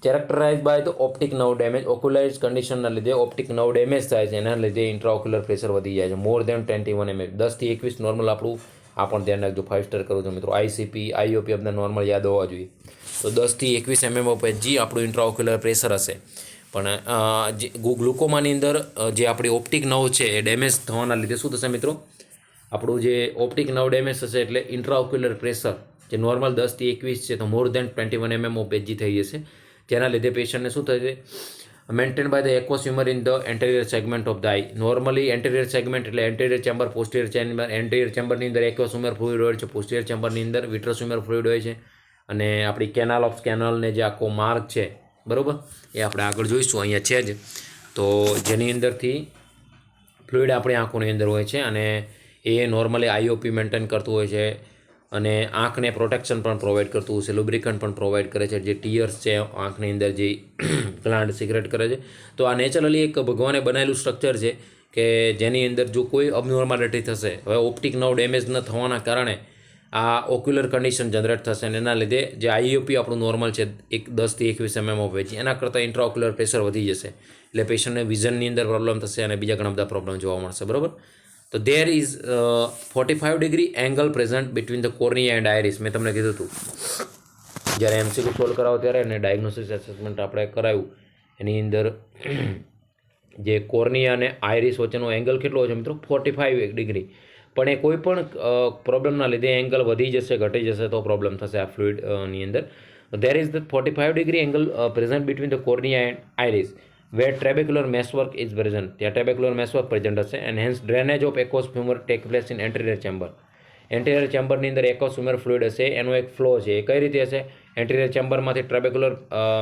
characterize by the optic nerve damage. ઓક્યુલાઇઝ કન્ડિશનના લીધે ઓપ્ટિક નર્વ ડેમેજ થાય છે, એના લીધે ઇન્ટ્રાઓક્યુલર પ્રેશર વધી જાય છે મોર દેન 21 mm. 10 થી 21 નોર્મલ આપણું આ પણ ધ્યાન રાખજો. 5 સ્ટાર કરું છો મિત્રો. આઈસીપી આઈઓપી આપણે નોર્મલ યાદ હોવા જોઈએ. તો 10 થી 21 mm ઓફ એચજી આપણું ઇન્ટ્રાઓક્યુલર પ્રેશર હશે. પણ જે ગ્લુકોમાની અંદર જે આપણી ઓપ્ટિક નર્વ છે એ ડેમેજ થવાના લીધે શું થશે મિત્રો, આપણું જે ઓપ્ટિક નર્વ ડેમેજ થશે એટલે ઇન્ટ્રાઓક્યુલર પ્રેશર જે નોર્મલ 10 થી 21 છે તો more than 21 mm of H G જશે. જેના લીધે પેશન્ટને શું થશે, maintain by the aqueous humour in the anterior segment of the eye. Normally anterior segment એટલે એન્ટેરિયર ચેમ્બર, પોસ્ટિરિયર ચેમ્બર. એન્ટેરિયર ચેમ્બરની અંદર એક્વસ હ્યુમર ફ્લુઇડ હોય છે, પોસ્ટિરિયર ચેમ્બરની અંદર વિટ્રસ હ્યુમર ફ્લુઇડ હોય છે, અને આપણી કેનાલ ઓફ કેનાલને જે આખો માર્ગ છે બરાબર એ આપણે આગળ જોઈશું, અહીંયા છે જ. તો જેની અંદરથી ફ્લુઇડ આપણી આંખોની અંદર હોય છે અને એ નોર્મલી આઈઓપી મેન્ટેન કરતું હોય છે અને આંખને પ્રોટેક્શન પણ પ્રોવાઈડ કરતું હોય છે, લુબ્રિકન્ટ પણ પ્રોવાઈડ કરે છે. જે ટીયર્સ છે આંખની અંદર જે ગ્લાન્ડ સિક્રેટ કરે છે. તો આ નેચરલી એક ભગવાને બનાવેલું સ્ટ્રક્ચર છે કે જેની અંદર જો કોઈ અબનોર્માલિટી થશે, હવે ઓપ્ટિક નર્વ ડેમેજ ન થવાના કારણે આ ઓક્યુલર કન્ડિશન જનરેટ થશે અને એના લીધે જે આઈઓપી આપણું નોર્મલ છે 10 થી 21 mm ઓફ એચજી, એના કરતાં ઇન્ટ્રાઓક્યુલર પ્રેશર વધી જશે એટલે પેશન્ટને વિઝનની અંદર પ્રોબ્લેમ થશે અને બીજા ઘણા બધા પ્રોબ્લેમ જોવા મળશે. બરાબર. તો there is 45 degree angle present between the cornea and iris. મેં તમને કીધું હતું જ્યારે એમસીક્યુ સોલ્વ કરાવો ત્યારે અને ડાયગ્નોસિસ એસેસમેન્ટ આપણે કરાવ્યું એની અંદર જે કોર્નિયા અને આઇરિસ વચ્ચેનો એંગલ કેટલો હોય છે મિત્રો, 45 ડિગ્રી. પણ એ કોઈ પણ પ્રોબ્લેમના લીધે એંગલ વધી જશે, ઘટી જશે તો પ્રોબ્લેમ થશે આ ફ્લુઇડની અંદર. There is the 45 degree angle present between the cornea and iris where trabecular meshwork is present. ત્યાં trabecular meshwork present હશે and hence drainage of aqueous humor take place in anterior chamber. એન્ટેરિયર ચેમ્બરની અંદર aqueous humor fluid હશે, એનો એક flow છે. એ કઈ રીતે હશે, એન્ટેરિયર ચેમ્બરમાંથી ટ્રેબેક્યુલર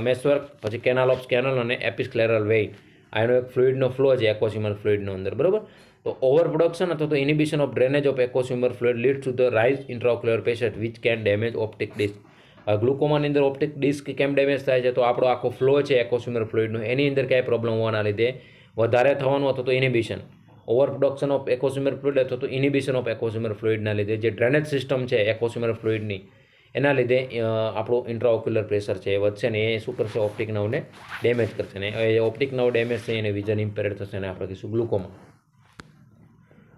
મેશવર્ક, પછી કેનાલ ઓફ કેનલ અને એપિસ્ક્લેરલ વેઇન, આ એનો એક ફ્લુઇડનો ફ્લો છે aqueous humor ફ્લુઇડનો અંદર. બરાબર. તો ઓવર પ્રોડક્શન અથવા તો inhibition of drainage of aqueous humor fluid leads to the rise intraocular pressure which can damage optic disc. ગ્લુકોમાની અંદર ઓપ્ટિક ડિસ્ક કેમ ડેમેજ થાય છે, તો આપણો આખો ફ્લો છે aqueous humor ફ્લુઇડનો એની અંદર ક્યાંય પ્રોબ્લેમ હોવાના લીધે વધારે થવાનું અથવા તો inhibition, over production of aqueous humor fluid અથવા તો ઇનિબિશન ઓફ aqueous humor ફ્લુઇડના લીધે જે ડ્રેનેજ સિસ્ટમ છે aqueous humor ફ્લુઇડની એના લીધે આપણું ઇન્ટ્રાઓક્યુલર પ્રેશર છે એ વધશે ને એ શું કરશે, ઓપ્ટિક નર્વને ડેમેજ કરશે ને એ ઓપ્ટિક નર્વ ડેમેજ છે એને વિઝન ઇમ્પેર્ડ થશે ને આપણે કહીશું ગ્લુકોમા.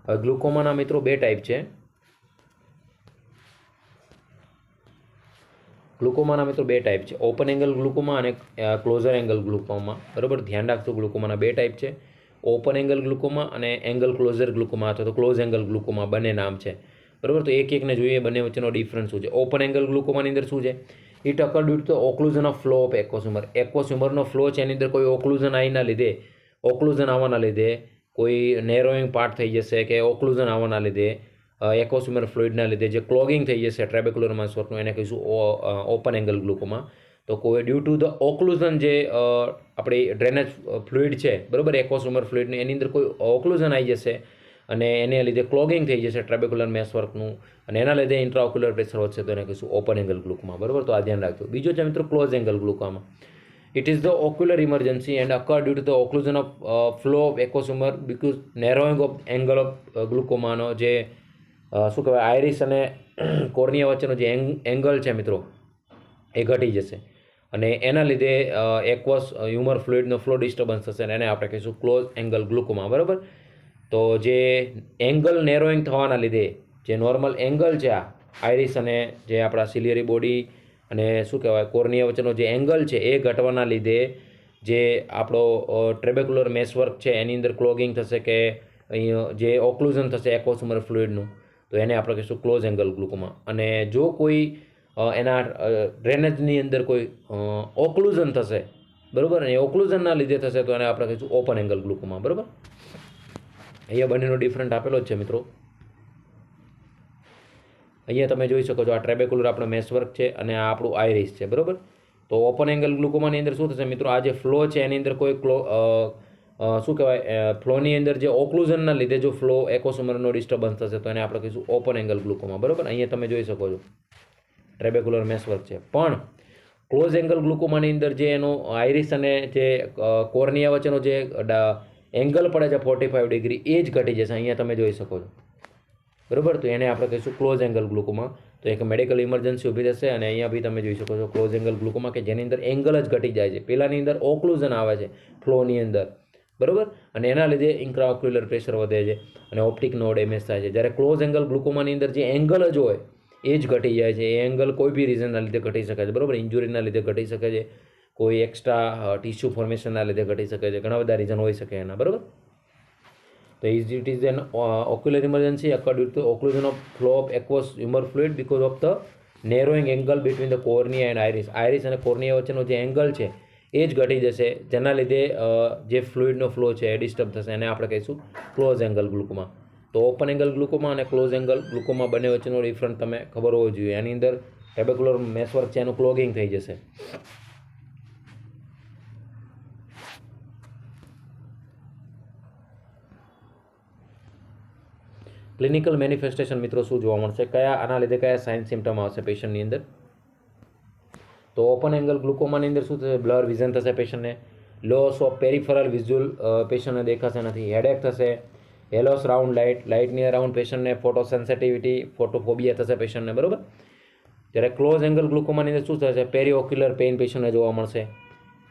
હવે ગ્લુકોમાના મિત્રો બે ટાઈપ છે. ગ્લુકોમાના મિત્રો બે ટાઈપ છે, ઓપન એંગલ ગ્લુકોમા અને ક્લોઝર એંગલ ગ્લુકોમા. બરાબર. ધ્યાન રાખજો, ગ્લુકોમાના બે ટાઈપ છે, ઓપન એંગલ ગ્લુકોમા અને એંગલ ક્લોઝર ગ્લુકોમા અથવા તો ક્લોઝ એંગલ ગ્લુકોમા, બંને નામ છે. બરાબર. તો એક એકને જોઈએ, બંને વચ્ચેનો ડિફરન્સ શું છે. ઓપન એંગલ ગ્લુકોમાની અંદર શું છે, it occur due to occlusion of flow of aqueous humor. aqueous humorનો ફ્લો છે એની અંદર કોઈ ઓક્લુઝન આવીના લીધે, ઓક્લુઝન આવવાના લીધે કોઈ નેરોઈંગ પાર્ટ થઈ જશે કે ઓક્લુઝન આવવાના લીધે aqueous humor ફ્લુઇડના લીધે જે ક્લોગિંગ થઈ જશે ટ્રેબેક્યુલર મેશવર્કનું, એને કહીશું ઓપન એંગલ ગ્લુકોમા. તો કોઈ ડ્યુ ટુ ધ ઓક્લુઝન જે આપણી ડ્રેનેજ ફ્લુઇડ છે બરાબર aqueous humor ફ્લુઇડની એની અંદર કોઈ ઓક્લુઝન આવી જશે અને એને લીધે ક્લોગિંગ થઈ જશે ટ્રેબેક્યુલર મેશવર્કનું અને એના લીધે ઇન્ટ્રાઓક્યુલર પ્રેશર વધશે તો એને કહીશું ઓપન એંગલ ગ્લુકોમા. બરાબર. તો આ ધ્યાન રાખજો. બીજો છે મિત્રો close angle glaucoma. It is the ocular emergency and occur due to the occlusion of flow of aqueous humor because narrowing of angle of glaucoma નો જે શું કહેવાય આઇરિસ અને કોર્નિયા વચ્ચેનો જે એંગલ છે મિત્રો એ ઘટી જશે અને એના લીધે aqueous humor ફ્લુઇડનો ફ્લો ડિસ્ટર્બન્સ થશે અને એને આપણે કહીશું ક્લોઝ એંગલ ગ્લુકોમા. બરાબર. તો જે એંગલ નેરોઈંગ થવાના લીધે જે નોર્મલ એંગલ છે આ આઇરિસ અને જે આપણા સિલિયરી બોડી અને શું કહેવાય કોર્નિયા વચ્ચેનો જે એંગલ છે એ ઘટવાના લીધે જે આપણો ટ્રેબેક્યુલર મેશવર્ક છે એની અંદર ક્લોગિંગ થશે કે અહીં જે ઓક્લુઝન થશે aqueous humor ફ્લુઇડનું, તો એને આપણે કહીશું ક્લોઝ એંગલ ગ્લુકોમા. અને જો કોઈ એના ડ્રેનેજની અંદર કોઈ ઓક્લુઝન થશે બરાબર, અને ઓક્લુઝનના લીધે થશે તો એને આપણે કહીશું ઓપન એંગલ ગ્લુકોમા. બરાબર. અહીંયા બંનેનો ડિફરન્ટ આપેલો જ છે મિત્રો. અહીંયા તમે જોઈ શકો છો આ ટ્રેબેક્યુલર આપણો મેશવર્ક છે અને આ આપણું આઇરિસ છે. બરાબર. તો ઓપન એંગલ ગ્લુકોમાની અંદર શું થશે મિત્રો, આ જે ફ્લો છે એની અંદર કોઈ શું કહેવાય ફ્લોની અંદર જે ઓક્લુઝનના લીધે જો ફ્લો aqueous humorનો ડિસ્ટર્બન્સ થશે તો એને આપણે કહીશું ઓપન એંગલ ગ્લુકોમા. બરાબર. અહીંયા તમે જોઈ શકો છો ટ્રેબેક્યુલર મેશવર્ક છે. પણ ક્લોઝ એંગલ ગ્લુકોમાની અંદર જે એનો આઇરિસ અને જે કોર્નિયા વચ્ચેનો જે એંગલ પડે છે 45 ડિગ્રી એ જ ઘટી જશે. અહીંયા તમે જોઈ શકો છો. બરાબર. તો એને આપણે કહીશું ક્લોઝ એંગલ ગ્લુકોમા. તો એક મેડિકલ ઇમરજન્સી ઊભી થશે અને અહીંયા બી તમે જોઈ શકો છો ક્લોઝ એંગલ ગ્લુકોમા કે જેની અંદર એંગલ જ ઘટી જાય છે. પહેલાંની અંદર ઓક્લુઝન આવે છે ફ્લોની અંદર, બરાબર, અને એના લીધે ઇન્ટ્રાઓક્યુલર પ્રેશર વધે છે અને ઓપ્ટિક નોડ ડેમેજ થાય છે. જ્યારે ક્લોઝ એંગલ ગ્લુકોમાની અંદર જે એંગલ જ હોય એ જ ઘટી જાય છે. એ એંગલ કોઈ બી રીઝનના લીધે ઘટી શકે છે, બરાબર, ઇન્જુરીના લીધે ઘટી શકે છે, કોઈ એક્સ્ટ્રા ટિશ્યુ ફોર્મેશનના લીધે ઘટી શકે છે, ઘણા બધા રીઝન હોઈ શકે એના, બરાબર. તો it is an ocular emergency occurred due to occlusion of flow of aqueous humor fluid because of the narrowing angle between the cornea and iris. Iris અને કોર્નિયા વચ્ચેનો જે એંગલ છે એ જ ઘટી જશે, જેના લીધે જે ફ્લુઇડનો ફ્લો છે એ ડિસ્ટર્બ થશે. એને આપણે કહીશું ક્લોઝ એંગલ ગ્લુકોમા. તો ઓપન એંગલ ગ્લુકોમા અને ક્લોઝ એંગલ ગ્લુકોમા બંને વચ્ચેનો ડિફરન્ટ તમે ખબર હોવો જોઈએ. એની અંદર ટ્રેબેક્યુલર મેસવર્ક છે એનું ક્લોગિંગ થઈ જશે. ક્લિનિકલ મેનિફેસ્ટેશન મિત્રો શું જોવા મળશે, કયા આના લીધે કયા સાઇન સિમ્ટમ આવશે પેશન્ટની અંદર? તો ઓપન એંગલ ગ્લુકોમાની અંદર શું થશે? બ્લર વિઝન થશે પેશન્ટને, લોસ ઓફ પેરિફરલ વિઝ્યુઅલ પેશન્ટને દેખાશે નથી, હેડેક થશે, હેલોસ રાઉન્ડ લાઇટની અરાઉન્ડ પેશન્ટને ફોટો સેન્સિટિવિટી, ફોટોફોબિયા થશે પેશન્ટને, બરાબર. જ્યારે ક્લોઝ એંગલ ગ્લુકોમાની અંદર શું થશે? પેરીઓક્યુલર પેઇન પેશન્ટને જોવા મળશે,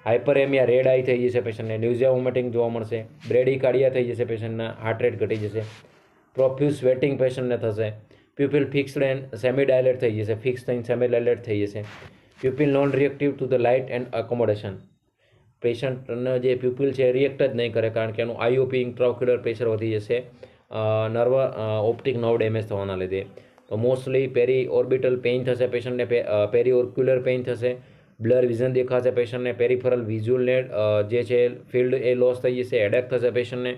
હાઇપરેમિયા, રેડ આઈ થઈ જશે પેશન્ટને, ન્યુઝિયા વોમિટિંગ જોવા મળશે, બ્રેડીકાર્ડિયા થઈ જશે પેશન્ટના, હાર્ટ રેટ ઘટી જશે, પ્રોફ્યુઝ સ્વેટિંગ પેશન્ટને થશે, pupil fixed and semi dilate થઈ જશે, ફિક્સ થઈને સેમી ડાયલેટ થઈ જશે, pupil non reactive to the light and accommodation. પેશન્ટનો જે પ્યુપિલ છે એ રિએક્ટ જ નહીં કરે, કારણ કે એનું આઈઓપી ઇન્ટ્રાઓક્યુલર પ્રેશર વધી જશે નર્વ ઓપ્ટિક નર્વ ડેમેજ થવાના લીધે. તો મોસ્ટલી પેરી ઓર્બિટલ પેઇન થશે પેશન્ટને, પેરી ઓર્ક્યુલર પેઇન થશે, બ્લર વિઝન દેખાશે પેશન્ટને, પેરિફરલ વિઝ્યુઅલ નેટ જે છે ફિલ્ડ એ લોસ થઈ જશે, હેડેક થશે પેશન્ટને,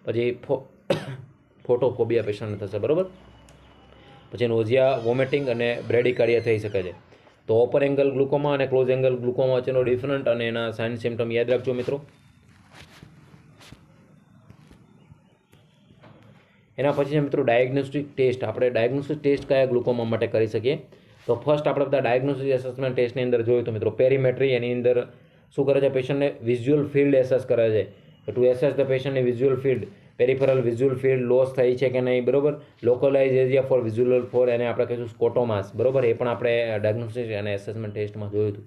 પછી ફોટોફોબિયા પેશન્ટને થશે, બરાબર. પછી નોઝિયા, વોમિટિંગ અને બ્રેડીકાર્ડિયા થઈ શકે છે. તો ઓપન એંગલ ગ્લુકોમા અને ક્લોઝ એંગલ ગ્લુકોમા વચ્ચેનો ડિફરન્ટ અને એના સાઇન સિમ્ટમ યાદ રાખજો મિત્રો. એના પછી મિત્રો ડાયગ્નોસ્ટિક ટેસ્ટ. આપણે ડાયગ્નોસ્ટિક ટેસ્ટ કયા ગ્લુકોમા માટે કરી શકીએ? તો ફર્સ્ટ આપણે બધા ડાયગ્નોસ્ટિક એસેસમેન્ટ ટેસ્ટની અંદર જોયું તો મિત્રો પેરીમેટ્રી. એની અંદર શું કરે છે? પેશન્ટને વિઝ્યુઅલ ફિલ્ડ એસેસ કરે છે. ટુ એસેસ ધ પેશન્ટની visual field, peripheral visual field loss થઈ છે કે નહીં, બરાબર. Localise area for visual for, એને આપણે કહીશું સ્કોટોમાસ, બરાબર. એ પણ આપણે ડાયગ્નોસ્ટિક અને એસેસમેન્ટ ટેસ્ટમાં જોયું હતું.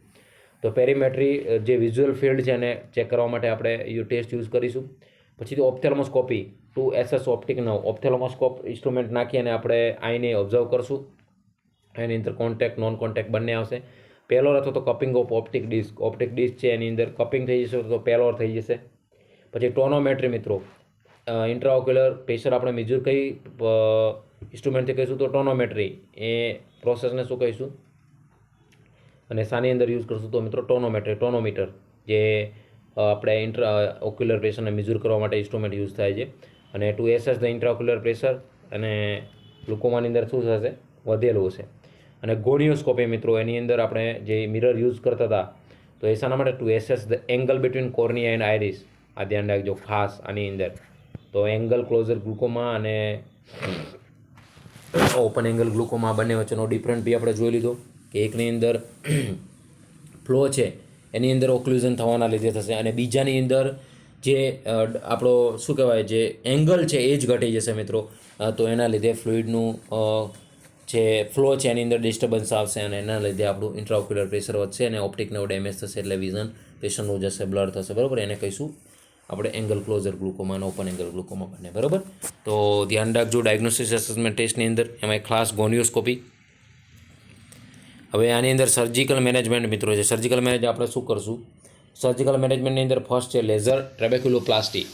તો પેરીમેટ્રી જે વિઝ્યુઅલ ફિલ્ડ છે એને ચેક કરવા માટે આપણે એ ટેસ્ટ યુઝ કરીશું. પછી ophthalmoscopy to assess optic nerve. Ophthalmoscope instrument નાખી અને આપણે આઈને ઓબ્ઝર્વ કરશું. એની અંદર કોન્ટેક્ટ, નોન કોન્ટેક્ટ બંને આવશે. પેલોર અથવા તો cupping of optic disc. Optic disc છે એની અંદર કપિંગ થઈ જશે તો પેલોર થઈ જશે. પછી ટોનોમેટ્રી મિત્રો, ઇન્ટ્રાઓક્યુલર પ્રેશર આપણે મેજર કઈ ઇન્સ્ટ્રુમેન્ટથી કહીશું તો ટોનોમેટ્રી. એ પ્રોસેસને શું કહીશું અને શાની અંદર યુઝ કરશું તો મિત્રો ટોનોમેટ્રી, ટોનોમીટર, જે આપણે ઓક્યુલર પ્રેશરને મેજર કરવા માટે ઇન્સ્ટ્રુમેન્ટ યુઝ થાય છે. અને to assess the intraocular pressure, અને ગ્લુકોમાની અંદર શું થશે? વધેલું હશે. અને ગોનિયોસ્કોપી મિત્રો, એની અંદર આપણે જે મિરર યુઝ કરતા હતા તો એ શાના માટે? To assess the angle between cornea and iris. આ ધ્યાન રાખજો ખાસ આની અંદર. તો એંગલ ક્લોઝર ગ્લુકોમા અને ઓપન એંગલ ગ્લુકોમા બંને વચ્ચેનો ડિફરન્ટ બી આપણે જોઈ લીધો કે એકની અંદર ફ્લો છે એની અંદર ઓક્લુઝન થવાના લીધે થશે, અને બીજાની અંદર જે આપણો શું કહેવાય જે એંગલ છે એ જ ઘટી જશે મિત્રો. તો એના લીધે ફ્લુઇડનું જે ફ્લો છે એની અંદર ડિસ્ટર્બન્સ આવશે અને એના લીધે આપણું ઇન્ટ્રાઓક્યુલર પ્રેશર વધશે અને ઓપ્ટિકનો ડેમેજ થશે, એટલે વિઝન પેશન્ટનું જશે, બ્લર થશે, બરાબર. એને કહીશું આપણે એંગલ ક્લોઝર ગ્લુકોમા અને ઓપન એંગલ ગ્લુકોમા બંને, બરાબર. તો ધ્યાન રાખજો ડાયગ્નોસ્ટિક એસેસમેન્ટ ટેસ્ટની અંદર એમાં ખાસ ગોનિયોસ્કોપી. હવે આની અંદર સર્જિકલ મેનેજમેન્ટ મિત્રો છે. સર્જિકલ મેનેજ આપણે શું કરશું? સર્જિકલ મેનેજમેન્ટની અંદર ફર્સ્ટ છે laser trabeculoplasty.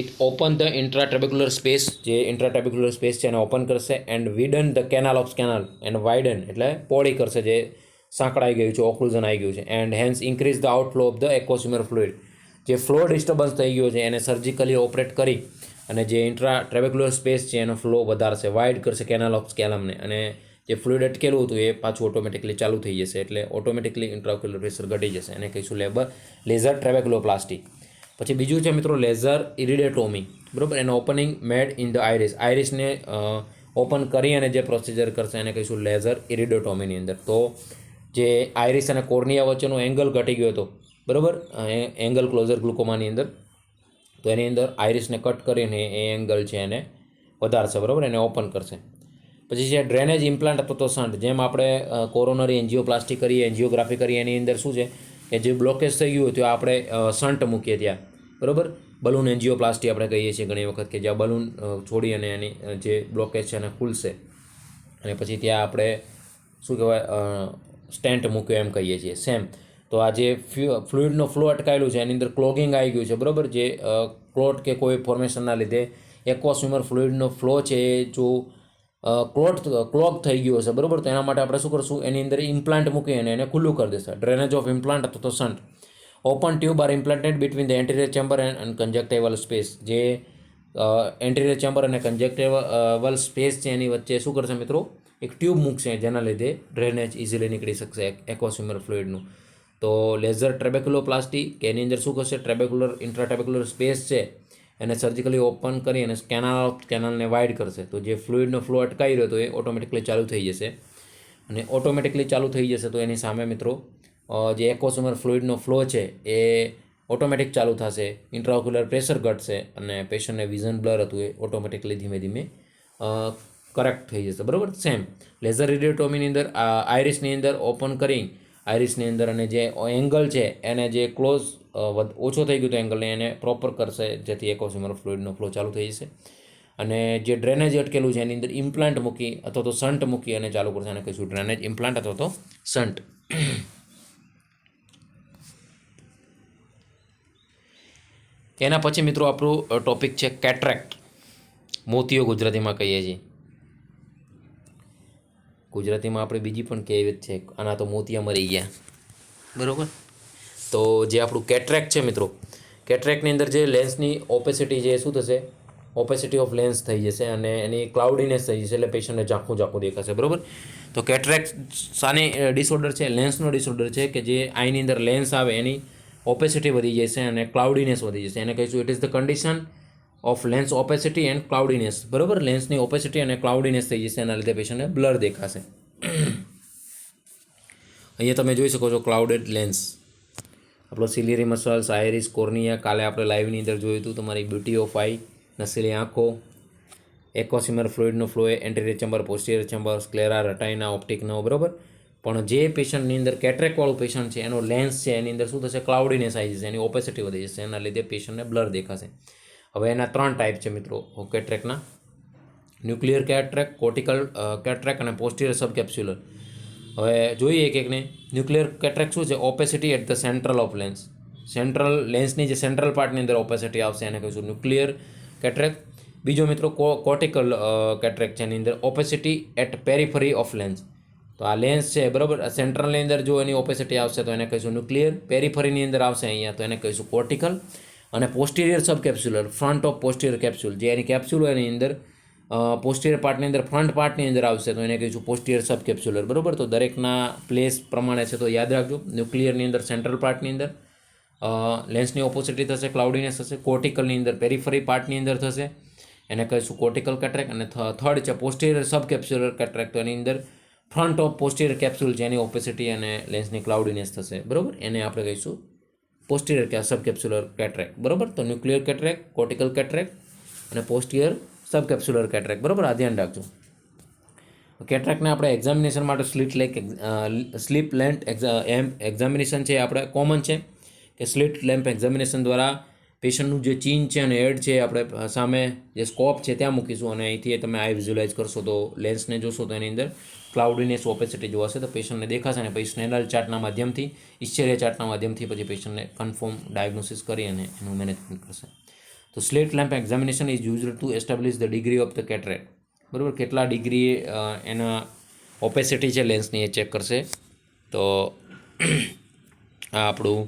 It open the intratrabecular space. જે ઇન્ટ્રાટ્રેબેક્યુલર સ્પેસ છે એને ઓપન કરશે and widen the canal of canal and widen, એટલે પહોળી કરશે જે સાંકળાઈ ગયું છે, ઓક્લુઝન આવી ગયું છે. And hence increase the outflow of the aqueous humour fluid. જે ફ્લો ડિસ્ટર્બન્સ થઈ ગયો છે એને સર્જિકલી ઓપરેટ કરી અને જે ઇન્ટ્રાટ્રેબેક્યુલર સ્પેસ છે એનો ફ્લો વધારશે, વાઇડ કરશે કેનાલ ઓફ સ્કેલમને, અને જે ફ્લુઇડ અટકેલું હતું એ પાછું ઓટોમેટિકલી ચાલુ થઈ જશે, એટલે ઓટોમેટિકલી ઇન્ટ્રાઓક્યુલર પ્રેશર ઘટી જશે. એને કહીશું લેઝર ટ્રેબેક્યુલોપ્લાસ્ટી. પછી બીજું છે મિત્રો લેઝર ઇરિડેટોમી, બરાબર. એનો opening made in the iris. આઇરિસને ઓપન કરી અને જે પ્રોસિજર કરશે એને કહીશું લેઝર ઇરિડેટોમીની અંદર. તો જે આઇરિસ અને કોર્નિયા વચ્ચેનો એંગલ ઘટી ગયો હતો, બરાબર, એંગલ ક્લોઝર ગ્લુકોમાની અંદર, તો એની અંદર આઇરિસને કટ કરીને એ એંગલ છે એને વધારશે, બરાબર, એને ઓપન કરશે. પછી છે ડ્રેનેજ ઇમ્પ્લાન્ટ અથવા તો શન્ટ. જેમ આપણે કોરોનરી એન્જિયોપ્લાસ્ટી કરીએ, એન્જિયોગ્રાફી કરીએ, એની અંદર શું છે કે જે બ્લોકેજ થઈ ગયું હોય તો આપણે શન્ટ મૂકીએ ત્યાં, બરાબર. બલૂન એન્જિયોપ્લાસ્ટી આપણે કહીએ છીએ ઘણી વખત, કે જ્યાં બલૂન છોડી અને એની જે બ્લોકેજ છે એને ખુલશે અને પછી ત્યાં આપણે શું કહેવાય સ્ટેન્ટ મૂક્યો એમ કહીએ છીએ. સેમ તો આ જે ફ્લુઇડનો ફ્લો અટકાયેલું છે એની અંદર ક્લોગિંગ આવી ગયું છે, બરાબર. જે ક્લોટ કે કોઈ ફોર્મેશનના લીધે એક્વા સ્વિમર ફ્લુઇડનો ફ્લો છે એ જો ક્લોગ થઈ ગયો હશે, બરાબર. તો એના માટે આપણે શું કરશું, એની અંદર ઇમ્પ્લાન્ટ મૂકી અને એને ખુલ્લું કરી દેશે. ડ્રેનેજ ઓફ ઇમ્પ્લાન્ટ અથવા તો shunt. Open tube are implanted between the anterior chamber and conjunctival space. જે એન્ટિરિયર ચેમ્બર અને કન્જક્ટિવલ સ્પેસ છે એની વચ્ચે શું કરશે મિત્રો, એક ટ્યુબ મૂકશે, જેના લીધે ડ્રેનેજ ઇઝીલી નીકળી શકશે એક્વાસ્વિમર ફ્લુઇડનું. તો લેઝર ટ્રેબેક્યુલોપ્લાસ્ટી, કે એની અંદર શું કરશે, ટ્રેબેક્યુલર ઇન્ટ્રાટ્રેબેક્યુલર સ્પેસ છે એને સર્જિકલી ઓપન કરી અને કેનાલને વાઇડ કરશે. તો જે ફ્લુઇડનો ફ્લો અટકાઈ રહ્યો તો એ ઓટોમેટિકલી ચાલુ થઈ જશે. અને ઓટોમેટિકલી ચાલુ થઈ જશે તો એની સામે મિત્રો જે એક્વાસ્વિમર ફ્લુઇડનો ફ્લો છે એ ઓટોમેટિક ચાલુ થશે, ઇન્ટ્રાઓક્યુલર પ્રેશર ઘટશે અને પેશન્ટને વિઝન બ્લર હતું એ ઓટોમેટિકલી ધીમે ધીમે કરેક્ટ થઈ જશે, બરાબર. સેમ લેઝર રેડિયોટોમીની અંદર આઇરિસની અંદર ઓપન કરી આઇરિસની અંદર અને જે એંગલ છે એને જે ક્લોઝ ઓછો થઈ ગયો તો એંગલને એને પ્રોપર કરશે, જેથી એક્વાસ્વિમર ફ્લુઇડનો ફ્લો ચાલુ થઈ જશે. અને જે ડ્રેનેજ અટકેલું છે એની અંદર ઇમ્પ્લાન્ટ મૂકી અથવા તો શન્ટ મૂકી અને ચાલુ કરશે. અને કહીશું ડ્રેનેજ ઇમ્પ્લાન્ટ અથવા તો શન્ટ. એના પછી મિત્રો આપણું ટોપિક છે કેટરેક્ટ. મોતીઓ ગુજરાતીમાં કહીએ છીએ. ગુજરાતીમાં આપણે બીજી પણ કહેવત છે, આના તો મોતિયા મરી ગયા, બરાબર. તો જે આપણું કેટરેક્ટ છે મિત્રો, કેટરેક્ટની અંદર જે લેન્સની ઓપેસિટી છે એ શું થશે, ઓપેસિટી ઓફ લેન્સ થઈ જશે અને એની ક્લાઉડીનેસ થઈ જશે, એટલે પેશન્ટને ઝાંખું ઝાંખું દેખાશે, બરાબર. તો કેટરેક્ટ સાની ડિસઓર્ડર છે, લેન્સનો ડિસઓર્ડર છે, કે જે આઈની અંદર લેન્સ આવે એની ઓપેસિટી વધી જશે અને ક્લાઉડીનેસ વધી જશે. એને કહીશું it is the condition of lens opacity and cloudiness, બરાબર. લેન્સની ઓપેસિટી અને ક્લાઉડીનેસ થઈ જશે, એના લીધે પેશન્ટને બ્લર દેખાશે. અહીંયા તમે જોઈ શકો છો ક્લાઉડેડ લેન્સ. આપણો સિલિયરી મસલ્સ, આયરિસ, કોર્નિયા, કાલે આપણે લાઈવની અંદર જોયું હતું. તમારી બ્યુટી ઓફ આઈ, નસેલી આંખો, એક્વાસ્વિમર ફ્લુઇડનો flow, anterior chamber, posterior chamber, sclera, retina, optic nerve, બરાબર. પણ જે પેશન્ટની અંદર કેટરેક્ટવાળું પેશન્ટ છે એનો લેન્સ છે એની અંદર શું થશે, ક્લાઉડીનેસ આવી જશે, એની ઓપેસિટી વધી જશે, એના લીધે પેશન્ટને બ્લર દેખાશે. હવે એના 3 ટાઈપ છે મિત્રો કેટરેક્ટના: ન્યુક્લિયર કેટરેક્ટ, કોર્ટિકલ કેટરેક્ટ અને પોસ્ટિરિયર સબકેપ્સ્યુલર. હવે જોઈએ એક એકને. ન્યુક્લિયર કેટરેક્ટ શું છે, opacity at the central of lens. Central લેન્સની જે સેન્ટ્રલ પાર્ટની અંદર ઓપેસિટી આવશે એને કહીશું ન્યુક્લિયર કેટરેક્ટ. બીજો મિત્રો કોર્ટિકલ કેટરેક્ટ છે, એની અંદર ઓપેસિટી એટ પેરિફરી ઓફ લેન્સ. તો આ લેન્સ છે, બરાબર, સેન્ટ્રલની અંદર જો એની ઓપેસિટી આવશે તો એને કહીશું ન્યુક્લિયર. પેરિફરીની અંદર આવશે અહીંયા તો એને કહીશું કોર્ટિકલ. અને posterior subcapsular, front of posterior capsule, જે એની કેપ્સ્યુલ હોય એની અંદર પોસ્ટિરિયર પાર્ટની અંદર ફ્રન્ટ પાર્ટની અંદર આવશે તો એને કહીશું પોસ્ટિરિયર સબકેપ્સ્યુલર, બરાબર. તો દરેકના પ્લેસ પ્રમાણે છે તો યાદ રાખજો. ન્યુક્લિયરની અંદર સેન્ટ્રલ પાર્ટની અંદર લેન્સની ઓપોસિટી થશે, ક્લાઉડીનેસ થશે. કોર્ટિકલની અંદર પેરિફરી પાર્ટની અંદર થશે, એને કહીશું કોર્ટિકલ કેટરેક્ટ. અને થર્ડ છે પોસ્ટિરિયર સબકેપ્સ્યુલર કેટરેક્ટ, તો એની અંદર ફ્રન્ટ ઓફ પોસ્ટિરિયર કેપ્સ્યુલ જેની ઓપેસિટી અને લેન્સની ક્લાઉડીનેસ થશે, બરાબર. એને આપણે કહીશું પોસ્ટિરિયર સબકેપ્સ્યુલર કેટરેક્ટ, બરાબર. તો ન્યુક્લિયર કેટરેક્ટ, કોર્ટિકલ કેટરેક્ટ અને પોસ્ટિરિયર સબકેપ્સ્યુલર કેટરેક્ટ, બરાબર. આ ધ્યાન રાખજો. કેટરેક્ટને આપણે એક્ઝામિનેશન માટે સ્લીપ લેન્થ એક્ઝામિનેશન છે આપણે કોમન છે, કે સ્લિટ લેમ્પ એક્ઝામિનેશન દ્વારા પેશન્ટનું જે ચીન છે અને હેડ છે આપણે સામે જે સ્કોપ છે ત્યાં મૂકીશું અને અહીંથી તમે આઈ વિઝ્યુલાઇઝ કરશો તો લેન્સને જોશો તો એની અંદર ક્લાઉડીનેસ ઓપેસિટી જોવાશે તો પેશન્ટને દેખાશે. અને પછી સ્નેનલ ચાર્ટના માધ્યમથી, ઇશ્ચેરિયા ચાર્ટના માધ્યમથી પછી પેશન્ટને કન્ફર્મ ડાયગ્નોસિસ કરી અને એનું મેનેજમેન્ટ કરશે. તો slit lamp examination is used to establish the degree of the cataract, બરાબર. કેટલા ડિગ્રી એના ઓપેસિટી છે લેન્સની એ ચેક કરશે. તો આ આપણું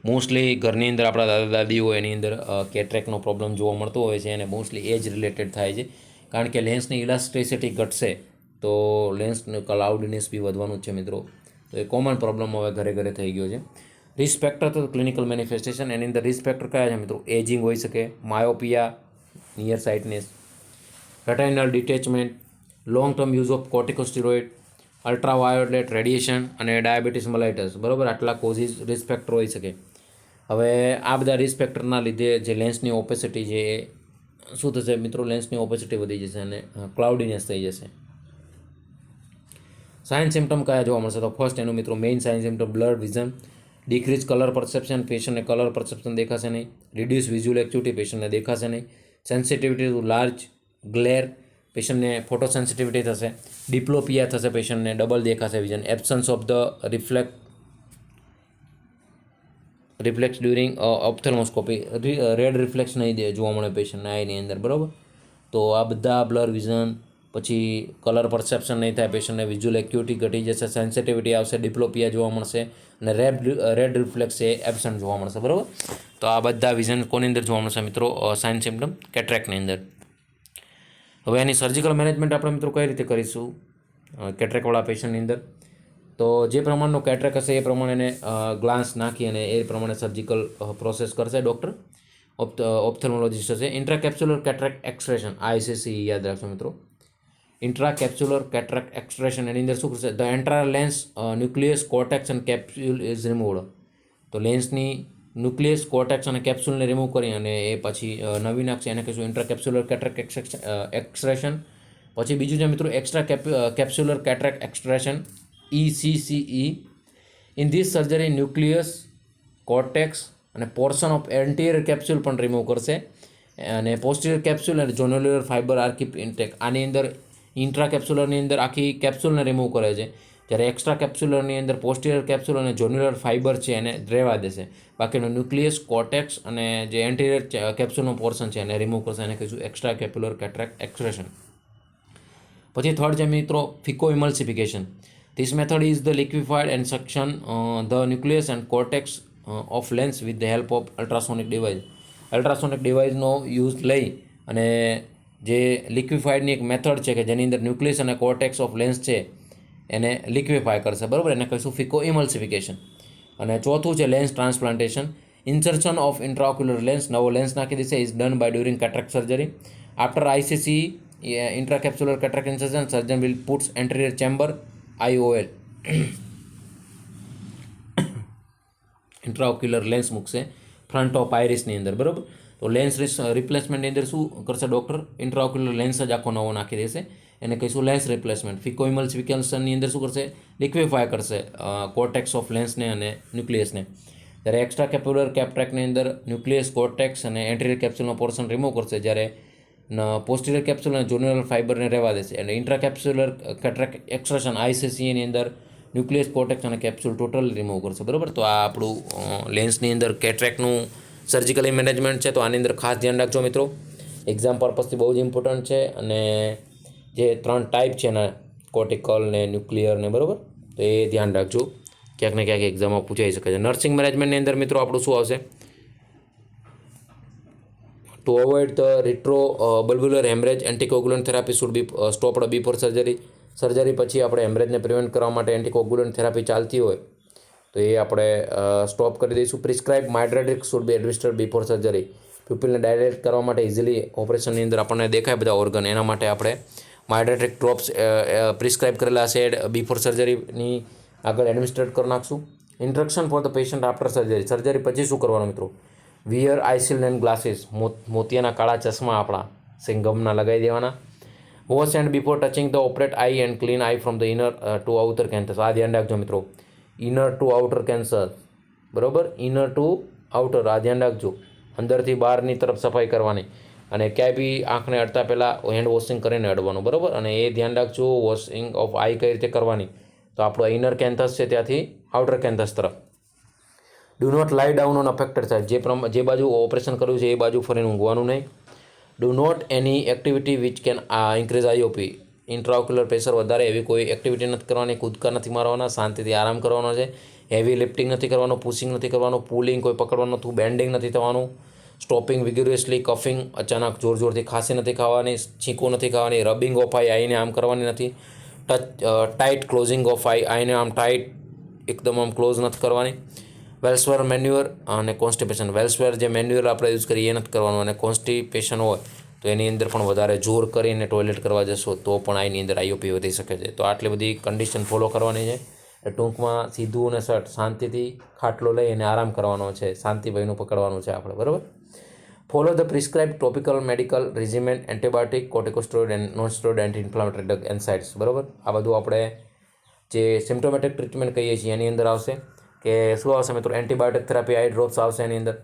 મોસ્ટલી ઘરની અંદર આપણા દાદા દાદીઓ એની અંદર કેટરેક્ટનો પ્રોબ્લેમ જોવા મળતો હોય છે અને મોસ્ટલી એજ રિલેટેડ થાય છે, કારણ કે લેન્સની ઇલાસ્ટિસિટી ઘટશે તો લેન્સનું ક્લાઉડીનેસ બી વધવાનું જ છે મિત્રો. તો એ કોમન પ્રોબ્લેમ હવે ઘરે ઘરે થઈ ગયો છે. રિસ્ક ફેક્ટર તો ક્લિનિકલ મેનિફેસ્ટેશન, એની અંદર રિસ્ક ફેક્ટર કયા છે મિત્રો? એજિંગ હોઈ શકે, myopia, near sightedness, retinal detachment, long term use of corticosteroid, ultraviolet radiation અને ડાયાબિટીસ મલાઇટસ, બરાબર. આટલા કોઝિસ રિસ્ક ફેક્ટર હોઈ શકે. હવે આ બધા રિસ્ક ફેક્ટરના લીધે જે લેન્સની ઓપેસિટી છે એ શું થશે મિત્રો? લેન્સની ઓપેસિટી વધી જશે અને ક્લાઉડીનેસ થઈ જશે. સાઇન સિમ્ટમ કયા જોવા મળશે? તો ફર્સ્ટ એનું મિત્રો main sign symptom blurred vision, decrease colour perception, પેશન્ટને કલર પરસેપ્શન દેખાશે નહીં, રિડ્યુસ વિઝ્યુઅલ એક્ટિવિટી, પેશન્ટને દેખાશે નહીં, સેન્સિટિવિટી ટુ લાર્જ ગ્લેર, પેશન્ટને ફોટો સેન્સિટિવિટી થશે, ડિપ્લોપિયા થશે, પેશન્ટને ડબલ દેખાશે vision, absence of the reflex during ophthalmoscopy, red reflex નહીં જોવા મળે પેશન્ટના આઈની અંદર, બરાબર. તો આ બધા બ્લર વિઝન, પછી કલર પરસેપ્શન નહીં થાય, પેશન્ટને વિઝ્યુઅલ એક્યુટી ઘટી જશે, સેન્સિટિવિટી આવશે, ડિપ્લોપિયા જોવા મળશે અને રેડ રિફ્લેક્સ એ એબસન્ટ જોવા મળશે, બરાબર. તો આ બધા વિઝન કોની અંદર જોવા મળશે મિત્રો? સાઇન સિમ્ટમ કેટરેક્ટની અંદર. હવે એની સર્જિકલ મેનેજમેન્ટ આપણે મિત્રો કઈ રીતે કરીશું કેટરેક્ટવાળા પેશન્ટની અંદર? તો જે પ્રમાણનો કેટરેક હશે એ પ્રમાણે એને ગ્લાન્સ નાખી અને એ પ્રમાણે સર્જિકલ પ્રોસેસ કરશે ડૉક્ટર, ઓપ્થેલ્મોલોજીસ્ટ હશે. ઇન્ટ્રાકેપ્સ્યુલર કેટરેક્ટ એક્સટ્રેશન, ICC યાદ રાખજો મિત્રો. ઇન્ટ્રાકેપ્સ્યુલર કેટરેક્ટ એક્સટ્રેશન એની અંદર શું કરશે? The entire lens, nucleus, cortex and capsule is removed. તો લેન્સની ન્યુક્લિયસ, કોર્ટેક્સ અને કેપ્સ્યુલને રિમૂવ કરી અને એ પછી નવી નાખશે, એને કહીશું ઇન્ટ્રાકેપ્સ્યુલર કેટરેક્ટ એક્સટ્રેશન. પછી બીજું છે મિત્રો extra capsular cataract extraction, ECCE. In this surgery nucleus, cortex અને પોર્શન ઓફ એન્ટિયર કેપ્સ્યુલ પણ રિમૂવ કરશે અને પોસ્ટિરિયર કેપ્સ્યુલ અને zonular fibre are keep intact. આની અંદર ઇન્ટ્રા કેપ્સ્યુલરની અંદર આખી કેપ્સ્યુલને રિમૂવ કરે છે, જ્યારે એક્સ્ટ્રા કેપ્સ્યુલરની અંદર પોસ્ટિરિયર કેપ્સ્યુલ અને જોન્યુલર ફાઇબર છે એને રહેવા દેશે. બાકીનો ન્યુક્લિયસ, કોર્ટેક્સ અને જે એન્ટિરિયર કેપ્સ્યુલનો પોર્શન છે એને રિમૂવ કરશે, એને કહીશું એક્સ્ટ્રા કેપ્સ્યુલર કેટરેક્ટ એક્સટ્રેશન. પછી થર્ડ છે મિત્રો ફિકો ઇમલ્સિફિકેશન. This method is the liquefied and suction the nucleus and cortex of lens with the help of ultrasonic device. Ultrasonic ડિવાઇસનો યુઝ લઈ અને જે લિક્વિફાઈડની એક મેથડ છે કે જેની અંદર ન્યુક્લિયસ અને કોર્ટેક્સ ઓફ લેન્સ છે એને લિક્વિફાય કરશે, બરાબર. એને કહીશું ફિકો ઇમલ્સિફિકેશન. અને ચોથું છે lens transplantation. Insertion of intraocular lens, નવો લેન્સ નાખી દેશે, is done by during cataract surgery. After ICC intraceptular cataract incision, surgeon will puts anterior chamber IOL intraocular lens મૂકશે ફ્રન્ટ ઓફ આઇરિસની અંદર, બરાબર. તો લેન્સ રિપ્લેસમેન્ટની અંદર શું કરશે ડૉક્ટર? ઇન્ટ્રાઓક્યુલર લેન્સ જ આખો નવો નાખી દેશે, એને કહીશું લેન્સ રિપ્લેસમેન્ટ. ફિકો ઇમલ્સિફિકેશનની અંદર શું કરશે? લિક્વિફાય કરશે કોર્ટેક્સ ઓફ લેન્સને અને ન્યુક્લિયસને. જ્યારે એક્સ્ટ્રા કેપ્સ્યુલર કેટરેક્ટની અંદર ન્યુક્લિયસ, કોર્ટેક્સ અને એન્ટિરિયર કેપ્સ્યુલનો પોર્શન રિમૂવ કરશે, જ્યારે પોસ્ટિરિયર કેપ્સ્યુલ અને જોન્યુલર ફાઇબરને રહેવા દેશે. અને ઇન્ટ્રાકેપ્સ્યુલર કેટરેક્ટ એક્સટ્રેશન ICCની અંદર ન્યુક્લિયસ, કોર્ટેક્સ અને કેપ્સ્યુલ ટોટલ રિમૂવ કરશે, બરાબર. તો આ આપણું લેન્સની અંદર કેટરેક્ટનું સર્જિકલી મેનેજમેન્ટ છે. તો આની અંદર ખાસ ધ્યાન રાખજો મિત્રો, એક્ઝામ પર્પઝથી બહુ જ ઇમ્પોર્ટન્ટ છે. અને જે 3 ટાઈપ છે એના કોર્ટિકલ ને ન્યુક્લિયર ને, બરાબર, તો એ ધ્યાન રાખજો, ક્યાંક ને ક્યાંક એક્ઝામમાં પૂછાઈ શકે છે. નર્સિંગ મેનેજમેન્ટની અંદર મિત્રો આપણું શું આવશે? To avoid the retrobulbar hemorrhage, anticoagulant therapy should be stopped before surgery. Surgery પછી આપણે હેમરેજને પ્રિવેન્ટ કરવા માટે એન્ટીકોગ્યુલન્ટ થેરાપી ચાલતી હોય તો એ આપણે સ્ટોપ કરી દઈશું. Prescribe mydriatic should be administered before surgery. પ્યુપિલને ડાયરેક્ટ કરવા માટે ઇઝીલી ઓપરેશનની અંદર આપણને દેખાય બધા ઓર્ગન, એના માટે આપણે માઇડ્રેટિક ડ્રોપ્સ પ્રિસ્ક્રાઇબ કરેલા છે બિફોર સર્જરીની આગળ એડમિનિસ્ટ્રેટ કરી નાખશું. Instruction for the patient after surgery. Surgery પછી શું કરવાનું મિત્રો? Wear eye shield and glasses. મોતિયાના કાળા ચશ્મા આપણા સિંગમના લગાવી દેવાના. Wash and before touching the operate eye and clean eye from the inner to outer canthus. આ ધ્યાન રાખજો મિત્રો, ઇનર ટુ આઉટર કેન્સર, બરાબર. ઇનર ટુ આઉટર, આ ધ્યાન રાખજો. અંદરથી બહારની તરફ સફાઈ કરવાની અને ક્યાંય બી આંખને અડતા પહેલાં હેન્ડ વોશિંગ કરીને અડવાનું, બરાબર. અને એ ધ્યાન રાખજો વોશિંગ ઓફ આઈ કઈ રીતે કરવાની. તો આપણો ઇનર કેન્થસ છે ત્યાંથી આઉટર કેન્થસ તરફ. ડુ નોટ લાઈ ડાઉન ઓન અફેક્ટેડ સાઇડ. જે બાજુ ઓપરેશન કર્યું છે એ બાજુ ફરીને ઊંઘવાનું નહીં. Do not any activity which can increase IOP. Intraocular pressure વધારે એવી કોઈ એક્ટિવિટી નથી કરવાની, કૂદકા નથી મારવાના, શાંતિથી આરામ કરવાનો છે. હેવી લિફ્ટિંગ નથી કરવાનું, પુશિંગ નથી કરવાનું, પુલિંગ કોઈ પકડવાનું નથી, બેન્ડિંગ નથી થવાનું. સ્ટોપિંગ વિગ્યુરિયસલી, કફિંગ અચાનક જોરથી ખાંસી નથી ખાવાની, છીંકો નથી ખાવાની. રબિંગ ઓફ આઈને આમ કરવાની નથી. ટાઈટ ક્લોઝિંગ ઓફ આઈને આમ ટાઈટ એકદમ આમ ક્લોઝ નથી કરવાની. વેલ્સવેર મેન્યુઅર અને કોન્સ્ટિપેશન. વેલ્સવેર જે મેન્યુઅર આપણે યુઝ કરીએ એ નથી કરવાનું. અને કોન્સ્ટિપેશન હોય તો એની અંદર પણ વધારે જોર કરીને ટોયલેટ કરવા જશો તો પણ આની અંદર IOP વધી શકે છે. તો આટલી બધી કન્ડિશન ફોલો કરવાની છે. ટૂંકમાં સીધું અને સટ શાંતિથી ખાટલો લઈ અને આરામ કરવાનો છે, શાંતિભાઈનું પકડવાનું છે આપણે, બરાબર. Follow the prescribe topical medical regimen, antibiotic, corticosteroid and non steroid anti inflammatory drug NSAIDs, બરાબર. આ બધું આપણે જે સિમ્ટોમેટિક ટ્રીટમેન્ટ કહીએ છીએ એની અંદર આવશે કે શું આવશે મિત્રો, એન્ટીબાયોટિક થેરાપી આઈ ડ્રોપ્સ આવશે એની અંદર,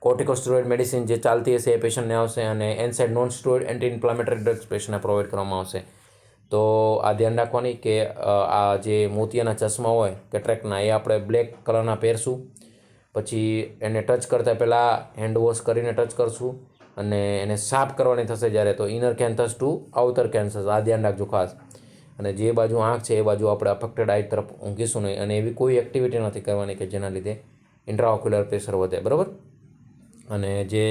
કોર્ટિકોસ્ટેરોઇડ મેડિસિન જે ચાલતી હશે એ પેશન્ટને આવશે, અને NSAID non steroid anti inflammatory drugs પેશન્ટને પ્રોવાઈડ કરવામાં આવશે. તો આ ધ્યાન રાખવાની કે આ જે મોતિયાના ચશ્મા હોય કેટરેક્ટના એ આપણે બ્લેક કલરના પહેરશું. પછી એને ટચ કરતાં પહેલાં હેન્ડ વોશ કરીને ટચ કરશું, અને એને સાફ કરવાની થશે જ્યારે તો ઇનર કેન્થસ ટુ આઉટર કેન્થસ, આ ધ્યાન રાખજો ખાસ. અને જે બાજુ આંખ છે એ બાજુ આપણે અફેક્ટેડ આઈ તરફ ઊંઘીશું નહીં, અને એવી કોઈ એક્ટિવિટી નથી કરવાની કે જેના લીધે ઇન્ટ્રાઓક્યુલર પ્રેશર વધે, બરાબર. અને જે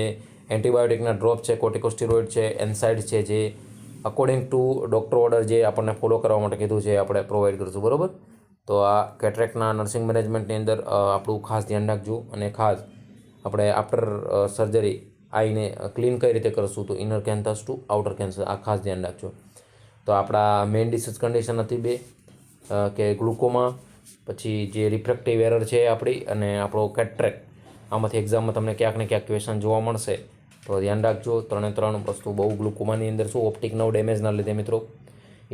એન્ટીબાયોટિકના ડ્રોપ છે, કોર્ટિકોસ્ટેરોઇડ છે, NSAID છે, જે અકોર્ડિંગ ટુ ડૉક્ટર ઓર્ડર જે આપણને ફોલો કરવા માટે કીધું છે આપણે પ્રોવાઈડ કરીશું, બરાબર. તો આ કેટરેક્ટના નર્સિંગ મેનેજમેન્ટની અંદર આપણું ખાસ ધ્યાન રાખજો. અને ખાસ આપણે આફ્ટર સર્જરી આઈને ક્લીન કઈ રીતે કરશું, તો ઇનર કેન્થસ ટુ આઉટર કેન્થસ, આ ખાસ ધ્યાન રાખજો. તો આપણા મેઇન ડિસીઝ કન્ડિશન હતી બે, કે ગ્લુકોમા, પછી જે રિફ્રેક્ટિવ એરર છે આપણી, અને આપણો કેટરેક્ટ. આમાંથી એક્ઝામમાં તમને ક્યાંક ને ક્યાંક ક્વેશ્ચન જોવા મળશે, તો ધ્યાન રાખજો. 3 વસ્તુ બહુ ગ્લુકોમાની અંદર શું, ઓપ્ટિક નર્વ ડેમેજના લીધે મિત્રો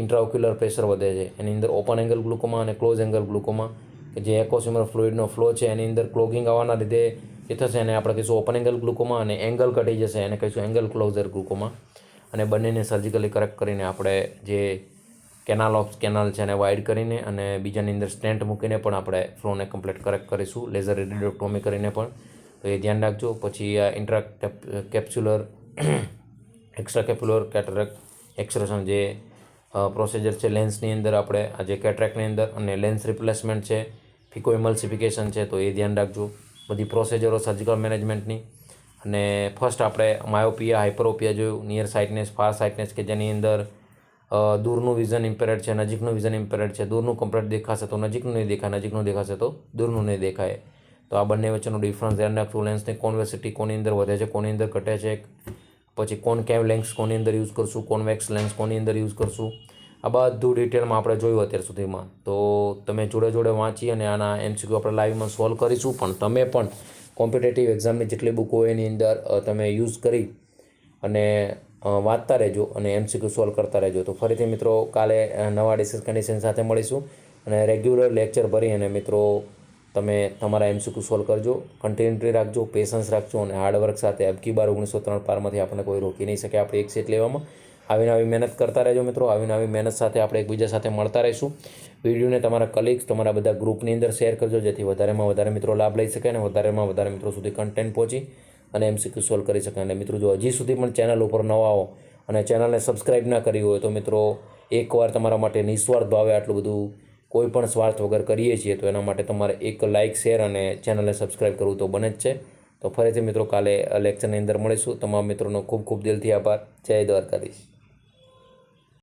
ઇન્ટ્રાઓક્યુલર પ્રેશર વધે છે. એની અંદર ઓપન એંગલ ગ્લુકોમા અને ક્લોઝ એંગલ ગ્લુકોમા, કે જે એકોસ્યુમર ફ્લુઇડનો ફ્લો છે એની અંદર ક્લોગિંગ આવવાના લીધે એ થશે, અને આપણે કહીશું ઓપન એંગલ ગ્લુકોમા, અને એંગલ ઘટી જશે એને કહીશું એંગલ ક્લોઝર ગ્લુકોમા. અને બંનેને સર્જિકલી કરેક્ટ કરીને આપણે જે કેનાલ ઓફ કેનાલ છે એને વાઇડ કરીને, અને બીજાની અંદર સ્ટેન્ટ મૂકીને પણ આપણે ફ્લોને કમ્પ્લીટ કરેક્ટ કરીશું, લેઝર રેડિયોટોમી કરીને પણ. તો એ ધ્યાન રાખજો. પછી આ ઇન્ટ્રા કેપ્સ્યુલર એક્સ્ટ્રા કેપ્યુલર કેટરેક્ટ એક્સટ્રેશન જે પ્રોસિજર છે લેન્સની અંદર, આપણે આ જે કેટરેક્ટની અંદર, અને લેન્સ રિપ્લેસમેન્ટ છે, ફિકો ઇમલ્સિફિકેશન છે, તો એ ધ્યાન રાખજો. બધી પ્રોસિજરો સર્જિકલ મેનેજમેન્ટની. અને ફર્સ્ટ આપણે માયોપિયા, હાઇપરોપિયા જોયું, નિયર સાઇટનેસ, ફાર સાઇટનેસ, કે જેની અંદર દૂરનું વિઝન ઇમ્પેરેડ છે, નજીકનું વિઝન ઇમ્પેરેડ છે. દૂરનું કમ્પ્લીટ દેખાશે તો નજીકનું નહીં દેખાય, નજીકનું દેખાશે તો દૂરનું નહીં દેખાય. તો આ બંને વચ્ચેનું ડિફરન્સ ધ્યાન રાખવું. લેન્સની કોન્વેક્સિટી કોની અંદર વધે છે, કોની અંદર ઘટે છે, પછી કોનકેવ લેન્સ કોની અંદર યુઝ કરશું, કોન્વેક્સ લેન્સ કોની અંદર યુઝ કરશું, આ બધું ડિટેલમાં આપણે જોયું અત્યાર સુધીમાં. તો તમે જોડે જોડે વાંચી અને આના MCQ આપણે લાઈવમાં સોલ્વ કરીશું. પણ તમે પણ કોમ્પિટેટિવ એક્ઝામની જેટલી બુક હોય એની અંદર તમે યુઝ કરી અને વાંચતા રહેજો, અને MCQ સોલ્વ કરતા રહેજો. તો ફરીથી મિત્રો કાલે નવા ડિસીઝ કન્ડિશન સાથે મળીશું, અને રેગ્યુલર લેક્ચર ભરી અને મિત્રો તમે તમારા MCQ સોલ્વ કરજો. કન્ટિન્યુટી રાખજો, પેશન્સ રાખજો, અને હાર્ડવર્ક સાથે અબકી બાર 1903 પારમાંથી આપણને કોઈ રોકી નહીં શકે આપણે એક સીટ લેવામાં. આવીને આવી મહેનત કરતા રહેજો મિત્રો. આવીને આવી મહેનત સાથે આપણે એકબીજા સાથે મળતા રહીશું. વિડીયોને તમારા કલીગ્સ, તમારા બધા ગ્રુપની અંદર શેર કરજો, જેથી વધારેમાં વધારે મિત્રો લાભ લઈ શકે, અને વધારેમાં વધારે મિત્રો સુધી કન્ટેન્ટ પહોંચી અને MCQ સોલ્વ કરી શકે. અને મિત્રો જો હજી સુધી પણ ચેનલ ઉપર નવા આવો અને ચેનલને સબસ્ક્રાઈબ ના કરી હોય તો મિત્રો એકવાર તમારા માટે નિસ્વાર્થ ભાવે આટલું બધું કોઈ પણ સ્વાર્થ વગર કરીએ છીએ, તો એના માટે તમારે એક લાઇક, શેર અને ચેનલને સબસ્ક્રાઈબ કરવું તો બને જ છે. તો ફરીથી મિત્રો કાલે લેક્ચરની અંદર મળીશું. તમામ મિત્રોનો ખૂબ ખૂબ દિલથી આભાર. જય દ્વારકાધીશ.